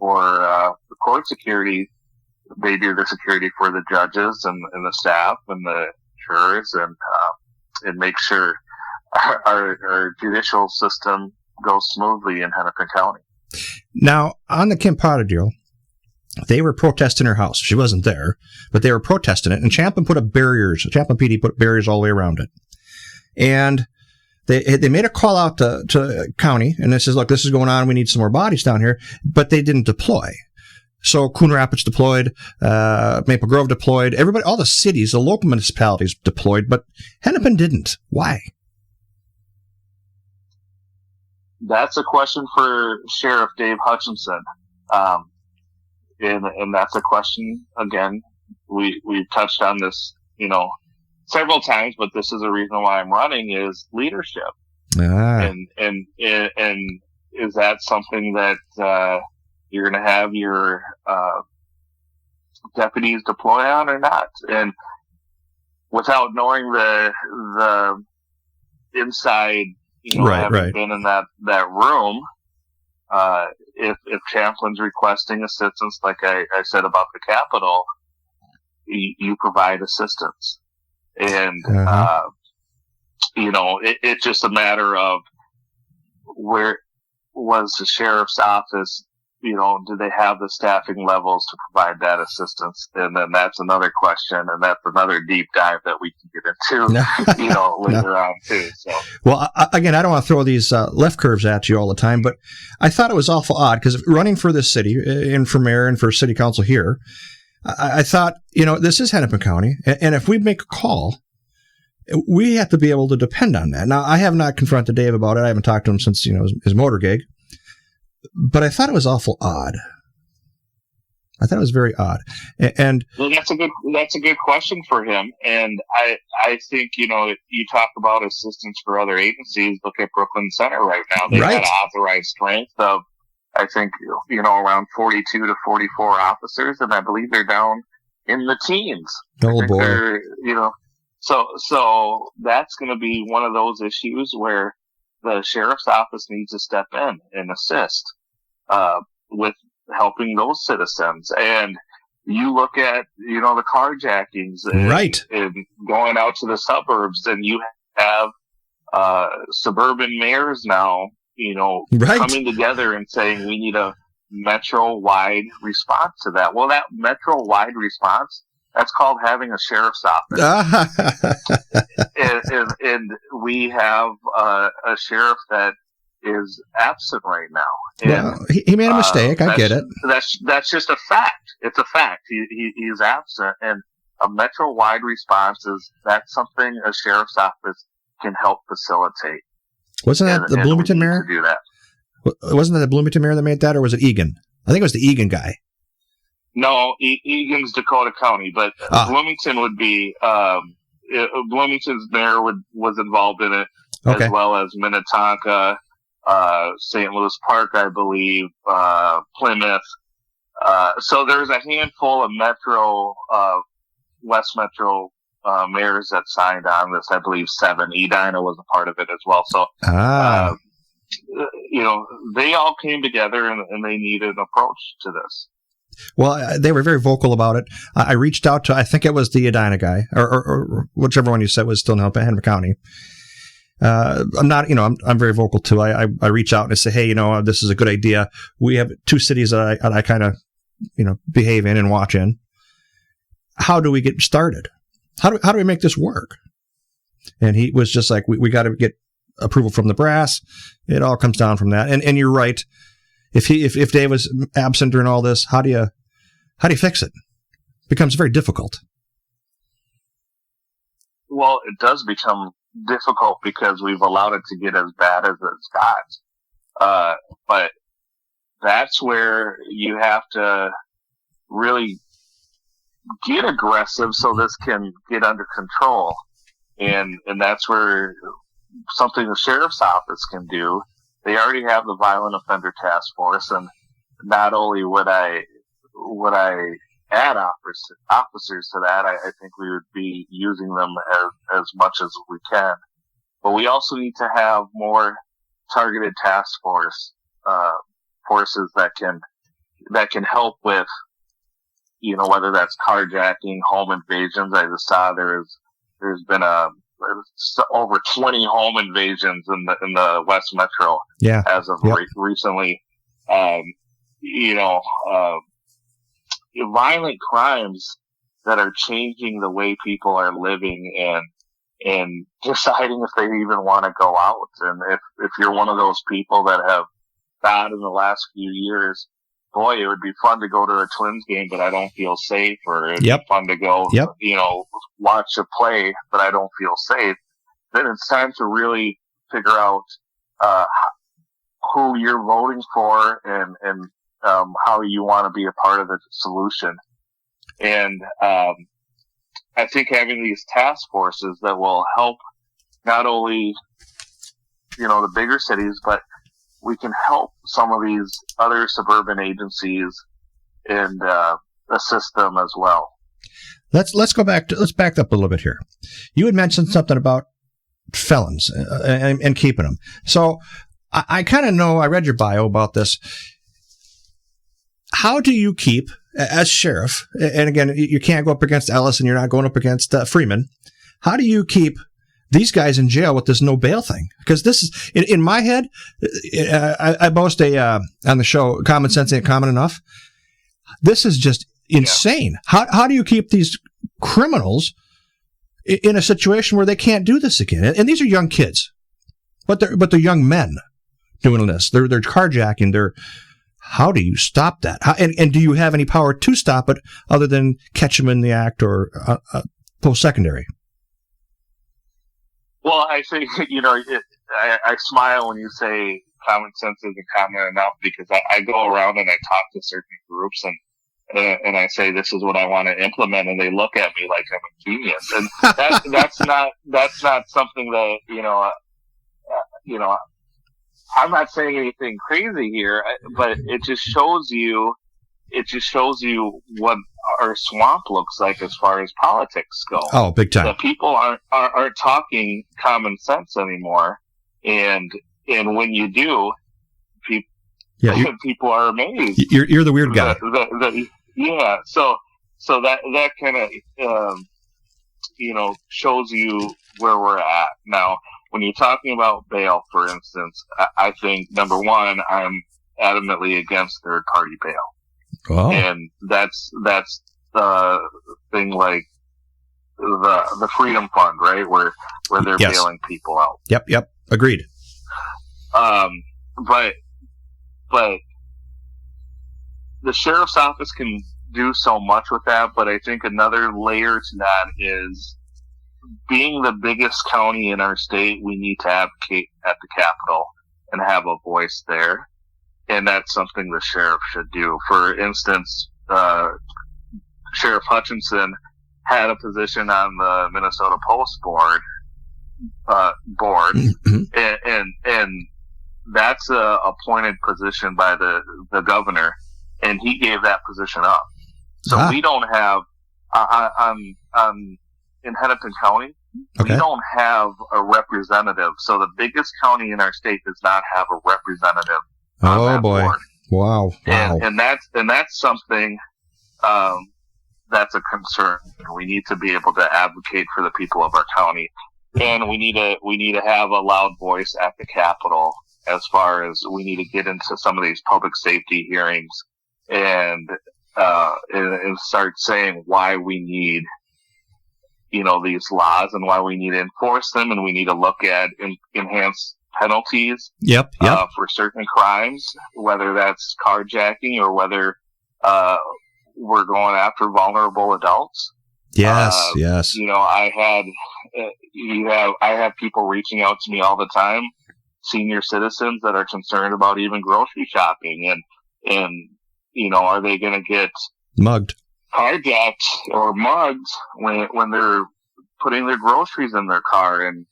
the court security, they do the security for the judges and the staff and the jurors, and make sure our judicial system goes smoothly in Hennepin County. Now, on the Kim Potter deal, they were protesting her house. She wasn't there, but they were protesting it. And Champlin PD put barriers all the way around it. And they made a call out to county, and this is, look, this is going on. We need some more bodies down here. But they didn't deploy. So Coon Rapids deployed, Maple Grove deployed, everybody, all the cities, the local municipalities deployed, but Hennepin didn't. Why? That's a question for Sheriff Dave Hutchinson. and that's a question, again, we've touched on this, several times, but this is a reason why I'm running, is leadership. And is that something that, you're going to have your, deputies deploy on or not? And without knowing the inside, having been in that room, if chaplain's requesting assistance, like I said about the Capitol, you provide assistance. And, it's just a matter of where was the sheriff's office, do they have the staffing levels to provide that assistance? And then that's another question, and that's another deep dive that we can get into, later on too. So, well, again, I don't want to throw these left curves at you all the time, but I thought it was awful odd because running for this city and for mayor and for city council here, I thought, this is Hennepin County, and if we make a call, we have to be able to depend on that. Now, I have not confronted Dave about it. I haven't talked to him since, his motor gig. But I thought it was awful odd. I thought it was very odd. And well, that's a good question for him. And I think, you talk about assistance for other agencies. Look at Brooklyn Center right now. They've got authorized strength of, I think, around 42 to 44 officers, and I believe they're down in the teens. Oh boy. So that's going to be one of those issues where the sheriff's office needs to step in and assist with helping those citizens. And you look at, the carjackings and going out to the suburbs, and you have suburban mayors now, coming together and saying we need a metro-wide response to that. Well, that metro-wide response, that's called having a sheriff's office. and we have a sheriff that is absent right now. And, he made a mistake. I get it. That's just a fact. It's a fact. He's absent, and a metro-wide response that's something a sheriff's office can help facilitate. Wasn't that the Bloomington mayor? Do that. Wasn't that the Bloomington mayor that made that, or was it Egan? I think it was the Egan guy. No, Egan's Dakota County, but Bloomington would be, Bloomington's mayor was involved in it, as well as Minnetonka, St. Louis Park, I believe, Plymouth. So there's a handful of West Metro, mayors that signed on this. I believe 7. Edina was a part of it as well. So, they all came together and they needed an approach to this. Well, they were very vocal about it. I reached out to, I think it was the Edina guy, or whichever one you said was still in Hennepin County. I'm not, I'm very vocal too. I reach out and I say, hey, this is a good idea. We have 2 cities that I kind of, behave in and watch in. How do we get started? How do we make this work? And he was just like, we got to get approval from the brass. It all comes down from that. And you're right. If Dave was absent during all this, how do you fix it? It becomes very difficult. Well, it does become difficult because we've allowed it to get as bad as it's got. But that's where you have to really get aggressive so this can get under control. And that's where something the sheriff's office can do. They already have the violent offender task force, and not only would I add officers to that, I think we would be using them as much as we can. But we also need to have more targeted task forces that can help with, whether that's carjacking, home invasions. I just saw there's been over 20 home invasions in the West Metro as of recently. Violent crimes that are changing the way people are living and deciding if they even want to go out. And if you're one of those people that have thought in the last few years, boy, it would be fun to go to a Twins game, but I don't feel safe, or it'd be fun to go, watch a play, but I don't feel safe, then it's time to really figure out who you're voting for and how you want to be a part of the solution. And I think having these task forces that will help not only, the bigger cities, but we can help some of these other suburban agencies and assist them as well. Let's back up a little bit here. You had mentioned something about felons and keeping them. So I kind of know, I read your bio about this. How do you keep, as sheriff, and again, you can't go up against Ellis and you're not going up against Freeman. How do you keep these guys in jail with this no bail thing? Because this is, in my head, I boast on the show, Common Sense Ain't Common Enough. This is just insane. Yeah. How do you keep these criminals in a situation where they can't do this again? And these are young kids, but they're young men doing this. They're carjacking. How do you stop that? And do you have any power to stop it other than catch them in the act or post-secondary? Well, I think, I smile when you say common sense isn't common enough, because I go around and I talk to certain groups and I say, this is what I want to implement. And they look at me like I'm a genius. And that's not something that, I'm not saying anything crazy here, but it just shows you what our swamp looks like as far as politics go. Oh, big time. That people aren't talking common sense anymore. And when you do, people are amazed. You're the weird guy. Yeah. So that kind of, shows you where we're at now. When you're talking about bail, for instance, I think, number one, I'm adamantly against third-party bail. Oh. And that's the thing, like the Freedom Fund, right? Where they're bailing people out. Yep. Agreed. But the sheriff's office can do so much with that, but I think another layer to that is, being the biggest county in our state, we need to advocate at the Capitol and have a voice there. And that's something the sheriff should do. For instance, Sheriff Hutchinson had a position on the Minnesota Post board, Mm-hmm. and that's a appointed position by the governor, and he gave that position up. So we don't have, in Hennepin County, we don't have a representative. So the biggest county in our state does not have a representative on that board. Wow. And that's something that's a concern. We need to be able to advocate for the people of our county, and we need to have a loud voice at the Capitol, as far as we need to get into some of these public safety hearings and start saying why we need these laws and why we need to enforce them, and we need to look at enhanced penalties. Yep. For certain crimes, whether that's carjacking or whether we're going after vulnerable adults. Yes. I have people reaching out to me all the time, senior citizens that are concerned about even grocery shopping and are they going to get mugged, carjacked, or mugged when they're putting their groceries in their car and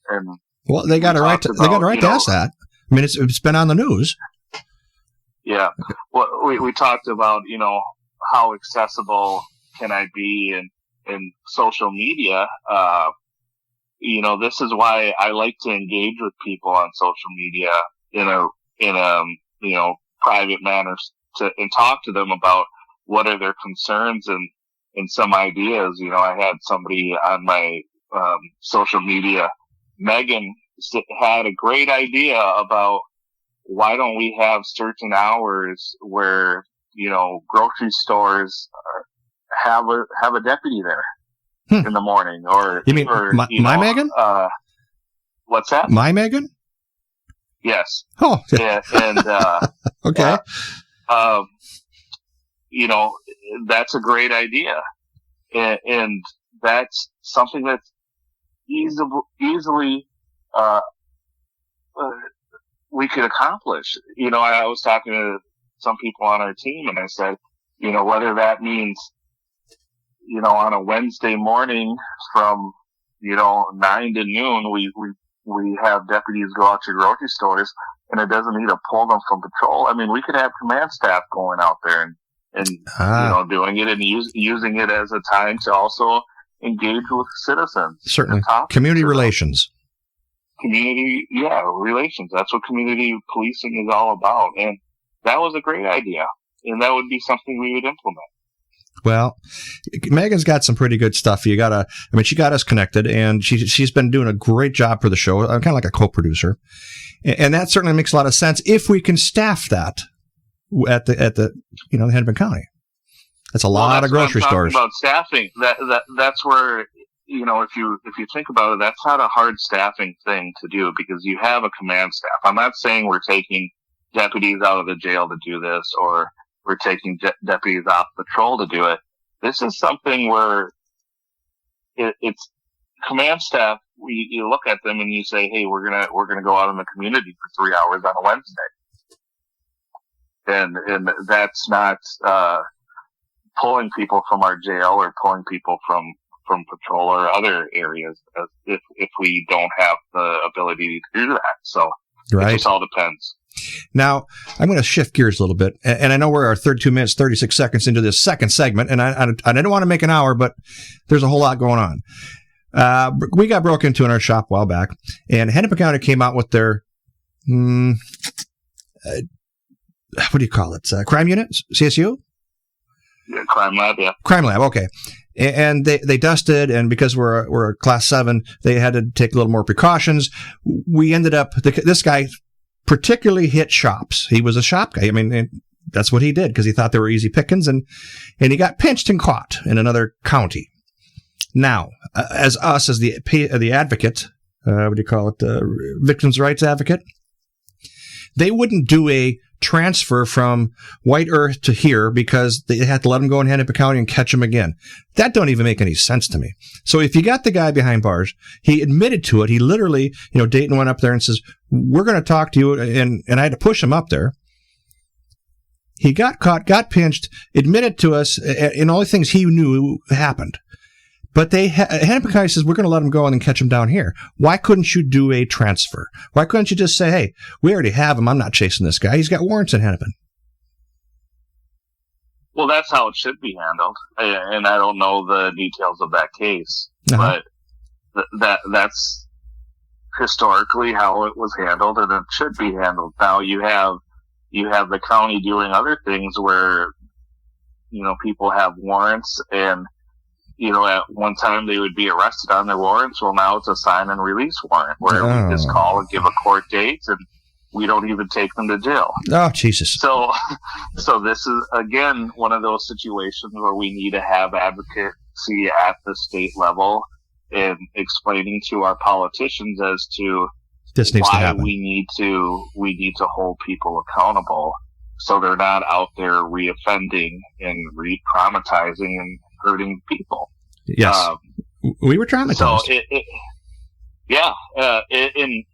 well, they got a right to ask that. I mean, it's been on the news. Yeah. Well, we talked about, how accessible can I be in social media. This is why I like to engage with people on social media in a private manner and talk to them about what are their concerns and some ideas. I had somebody on my social media, Megan, had a great idea about why don't we have certain hours where grocery stores have a deputy there in the morning, or you mean my Megan? What's that? My Megan? Yes. Oh, and okay. That's a great idea, and that's something that's easily we could accomplish. I was talking to some people on our team, and I said, whether that means, on a Wednesday morning from, 9 to noon, we have deputies go out to grocery stores, and it doesn't need to pull them from patrol. I mean, we could have command staff going out there and doing it and using it as a time to also engage with citizens. Certainly. Community relations. Relations. That's what community policing is all about. And that was a great idea. And that would be something we would implement. Well, Megan's got some pretty good stuff. She got us connected, and she's been doing a great job for the show. I'm kind of like a co-producer. And that certainly makes a lot of sense if we can staff that at the Hennepin County. That's a lot of grocery stores. About staffing, that's where, if you think about it, that's not a hard staffing thing to do, because you have a command staff. I'm not saying we're taking deputies out of the jail to do this, or we're taking deputies off patrol to do it. This is something where it's command staff. You look at them and you say, "Hey, we're gonna go out in the community for 3 hours on a Wednesday," and that's not pulling people from our jail or pulling people from patrol or other areas if we don't have the ability to do that. So right. It just all depends. Now, I'm going to shift gears a little bit, and I know we're 32 minutes, 36 seconds into this second segment, and I didn't want to make an hour, but there's a whole lot going on. We got broke into in our shop a while back, and Hennepin County came out with their, what do you call it? Crime unit? CSU? Yeah, crime lab, yeah. Crime lab, okay. And they dusted, and because we're a class 7, they had to take a little more precautions. We ended up, this guy particularly hit shops. He was a shop guy. I mean, that's what he did, because he thought they were easy pickings, and he got pinched and caught in another county. Now, as the advocate, what do you call it, the victims' rights advocate, they wouldn't do a transfer from White Earth to here because they had to let him go in Hennepin County and catch him again. That don't even make any sense to me. So if you got the guy behind bars, he admitted to it. He literally, Dayton went up there and says, "We're going to talk to you," and I had to push him up there. He got caught, got pinched, admitted to us, and all the things he knew happened. But Hennepin County says, "We're going to let him go and catch him down here." Why couldn't you do a transfer? Why couldn't you just say, "Hey, we already have him. I'm not chasing this guy. He's got warrants in Hennepin"? Well, that's how it should be handled. And I don't know the details of that case, but that's historically how it was handled, and it should be handled. Now you have the county doing other things where, people have warrants, and at one time they would be arrested on their warrants. Well, now it's a sign and release warrant where we just call and give a court date, and we don't even take them to jail. Oh, Jesus. So this is, again, one of those situations where we need to have advocacy at the state level and explaining to our politicians as to this needs why to happen. we need to hold people accountable so they're not out there reoffending and re-traumatizing and hurting people. Yes. We were traumatized. So and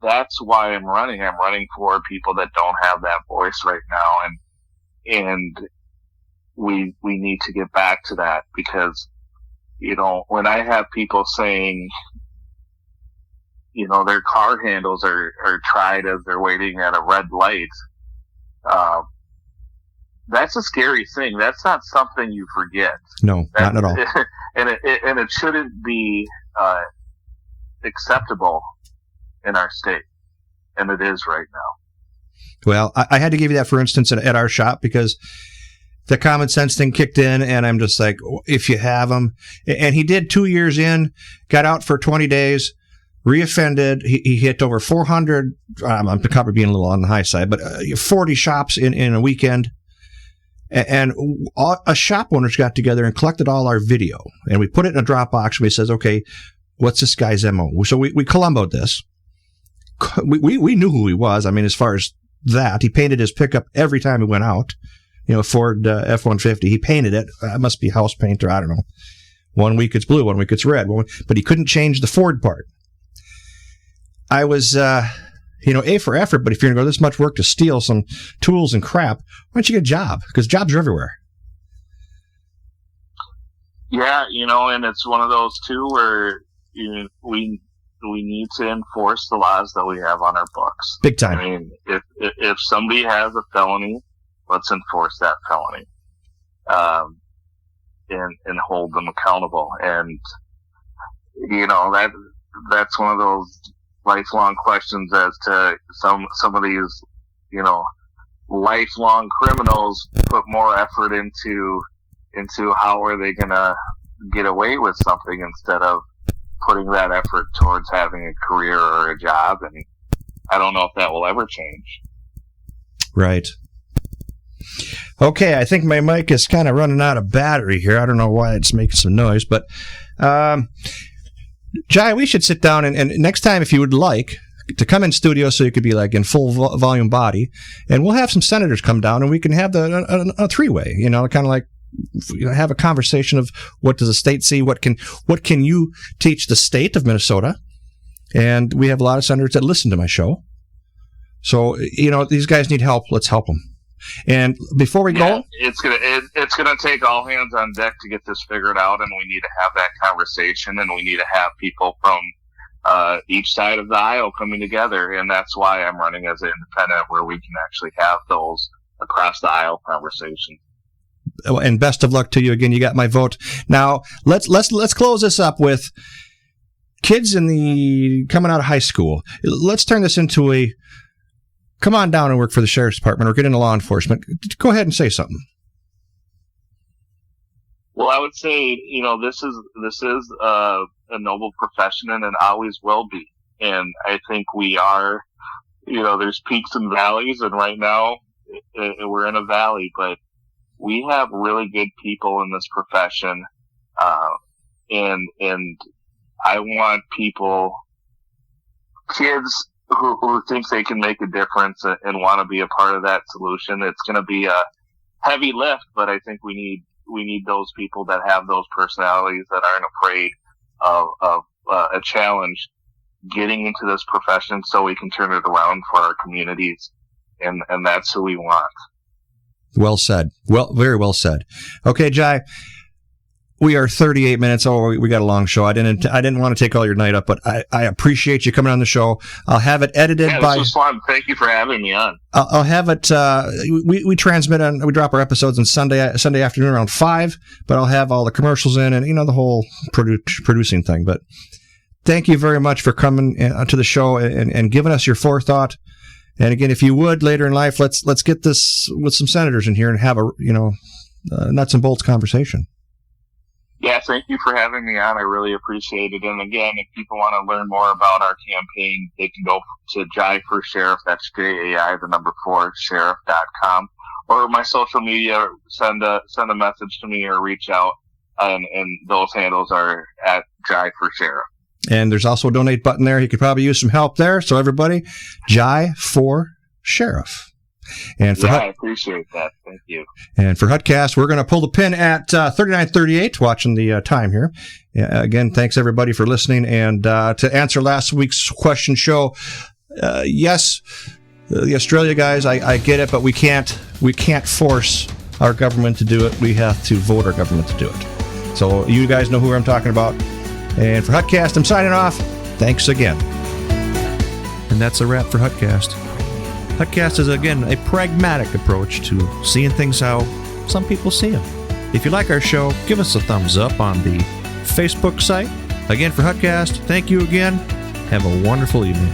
that's why I'm running. I'm running for people that don't have that voice right now, and we need to get back to that, because when I have people saying their car handles are tried as they're waiting at a red light, that's a scary thing. That's not something you forget. No, not at all. And it shouldn't be acceptable in our state, and it is right now. Well, I had to give you that, for instance, at our shop, because the common sense thing kicked in, and I'm just like, if you have them. And he did 2 years in, got out for 20 days, reoffended. He hit over 400, I'm probably being a little on the high side, but 40 shops in a weekend. And a shop owners got together and collected all our video, and we put it in a Dropbox, and we says, "Okay, what's this guy's MO?" So we Columboed this. We knew who he was. I mean, as far as that, he painted his pickup every time he went out. Ford F-150. He painted it. It must be house paint, or I don't know. 1 week it's blue, 1 week it's red. But he couldn't change the Ford part. I was A for effort, but if you're going to go this much work to steal some tools and crap, why don't you get a job? Because jobs are everywhere. Yeah, and it's one of those too where we need to enforce the laws that we have on our books. Big time. I mean, if somebody has a felony, let's enforce that felony, and hold them accountable. And that's one of those lifelong questions as to some of these lifelong criminals put more effort into how are they gonna get away with something instead of putting that effort towards having a career or a job. And I don't know if that will ever change. Right. Okay, I think my mic is kind of running out of battery here. I don't know why it's making some noise, but Jai, we should sit down and next time, if you would like, to come in studio so you could be like in full volume body, and we'll have some senators come down and we can have a three-way, kind of like have a conversation of what does the state see, what can you teach the state of Minnesota, and we have a lot of senators that listen to my show, so these guys need help. Let's help them. And before we go, it's gonna take all hands on deck to get this figured out, and we need to have that conversation, and we need to have people from each side of the aisle coming together, and that's why I'm running as an independent, where we can actually have those across the aisle conversations. And best of luck to you again. You got my vote. Now let's close this up with kids coming out of high school. Let's turn this into a come on down and work for the sheriff's department or get into law enforcement. Go ahead and say something. Well, I would say, this is a noble profession, and it always will be. And I think we are, there's peaks and valleys, and right now we're in a valley, but we have really good people in this profession. And I want kids who think they can make a difference and want to be a part of that solution. It's going to be a heavy lift, but I think we need those people that have those personalities that aren't afraid of a challenge getting into this profession so we can turn it around for our communities. And that's who we want. Well said. Well, very well said. Okay, Jai, we are 38 minutes. Oh, we got a long show. I didn't want to take all your night up, but I appreciate you coming on the show. I'll have it edited by. This was fun. Thank you for having me on. I'll have it. We drop our episodes on Sunday afternoon around 5, but I'll have all the commercials in and the whole producing thing. But thank you very much for coming to the show and giving us your forethought. And again, if you would later in life, let's get this with some senators in here and have a nuts and bolts conversation. Yeah, thank you for having me on. I really appreciate it. And again, if people want to learn more about our campaign, they can go to Jai for Sherriff. That's JAI, the number 4, Sherriff.com, or my social media. Send a message to me or reach out, and those handles are at Jai for Sherriff. And there's also a donate button there. You could probably use some help there. So everybody, Jai for Sherriff. And for I appreciate that. Thank you. And for Hutcast, we're going to pull the pin at 39:38, watching the time here. Again, thanks everybody for listening. And to answer last week's question show, yes, the Australia guys, I get it, but we can't force our government to do it. We have to vote our government to do it. So you guys know who I'm talking about. And for Hutcast, I'm signing off. Thanks again. And that's a wrap for Hutcast. Hutcast is, again, a pragmatic approach to seeing things how some people see them. If you like our show, give us a thumbs up on the Facebook site. Again, for Hutcast, thank you again. Have a wonderful evening.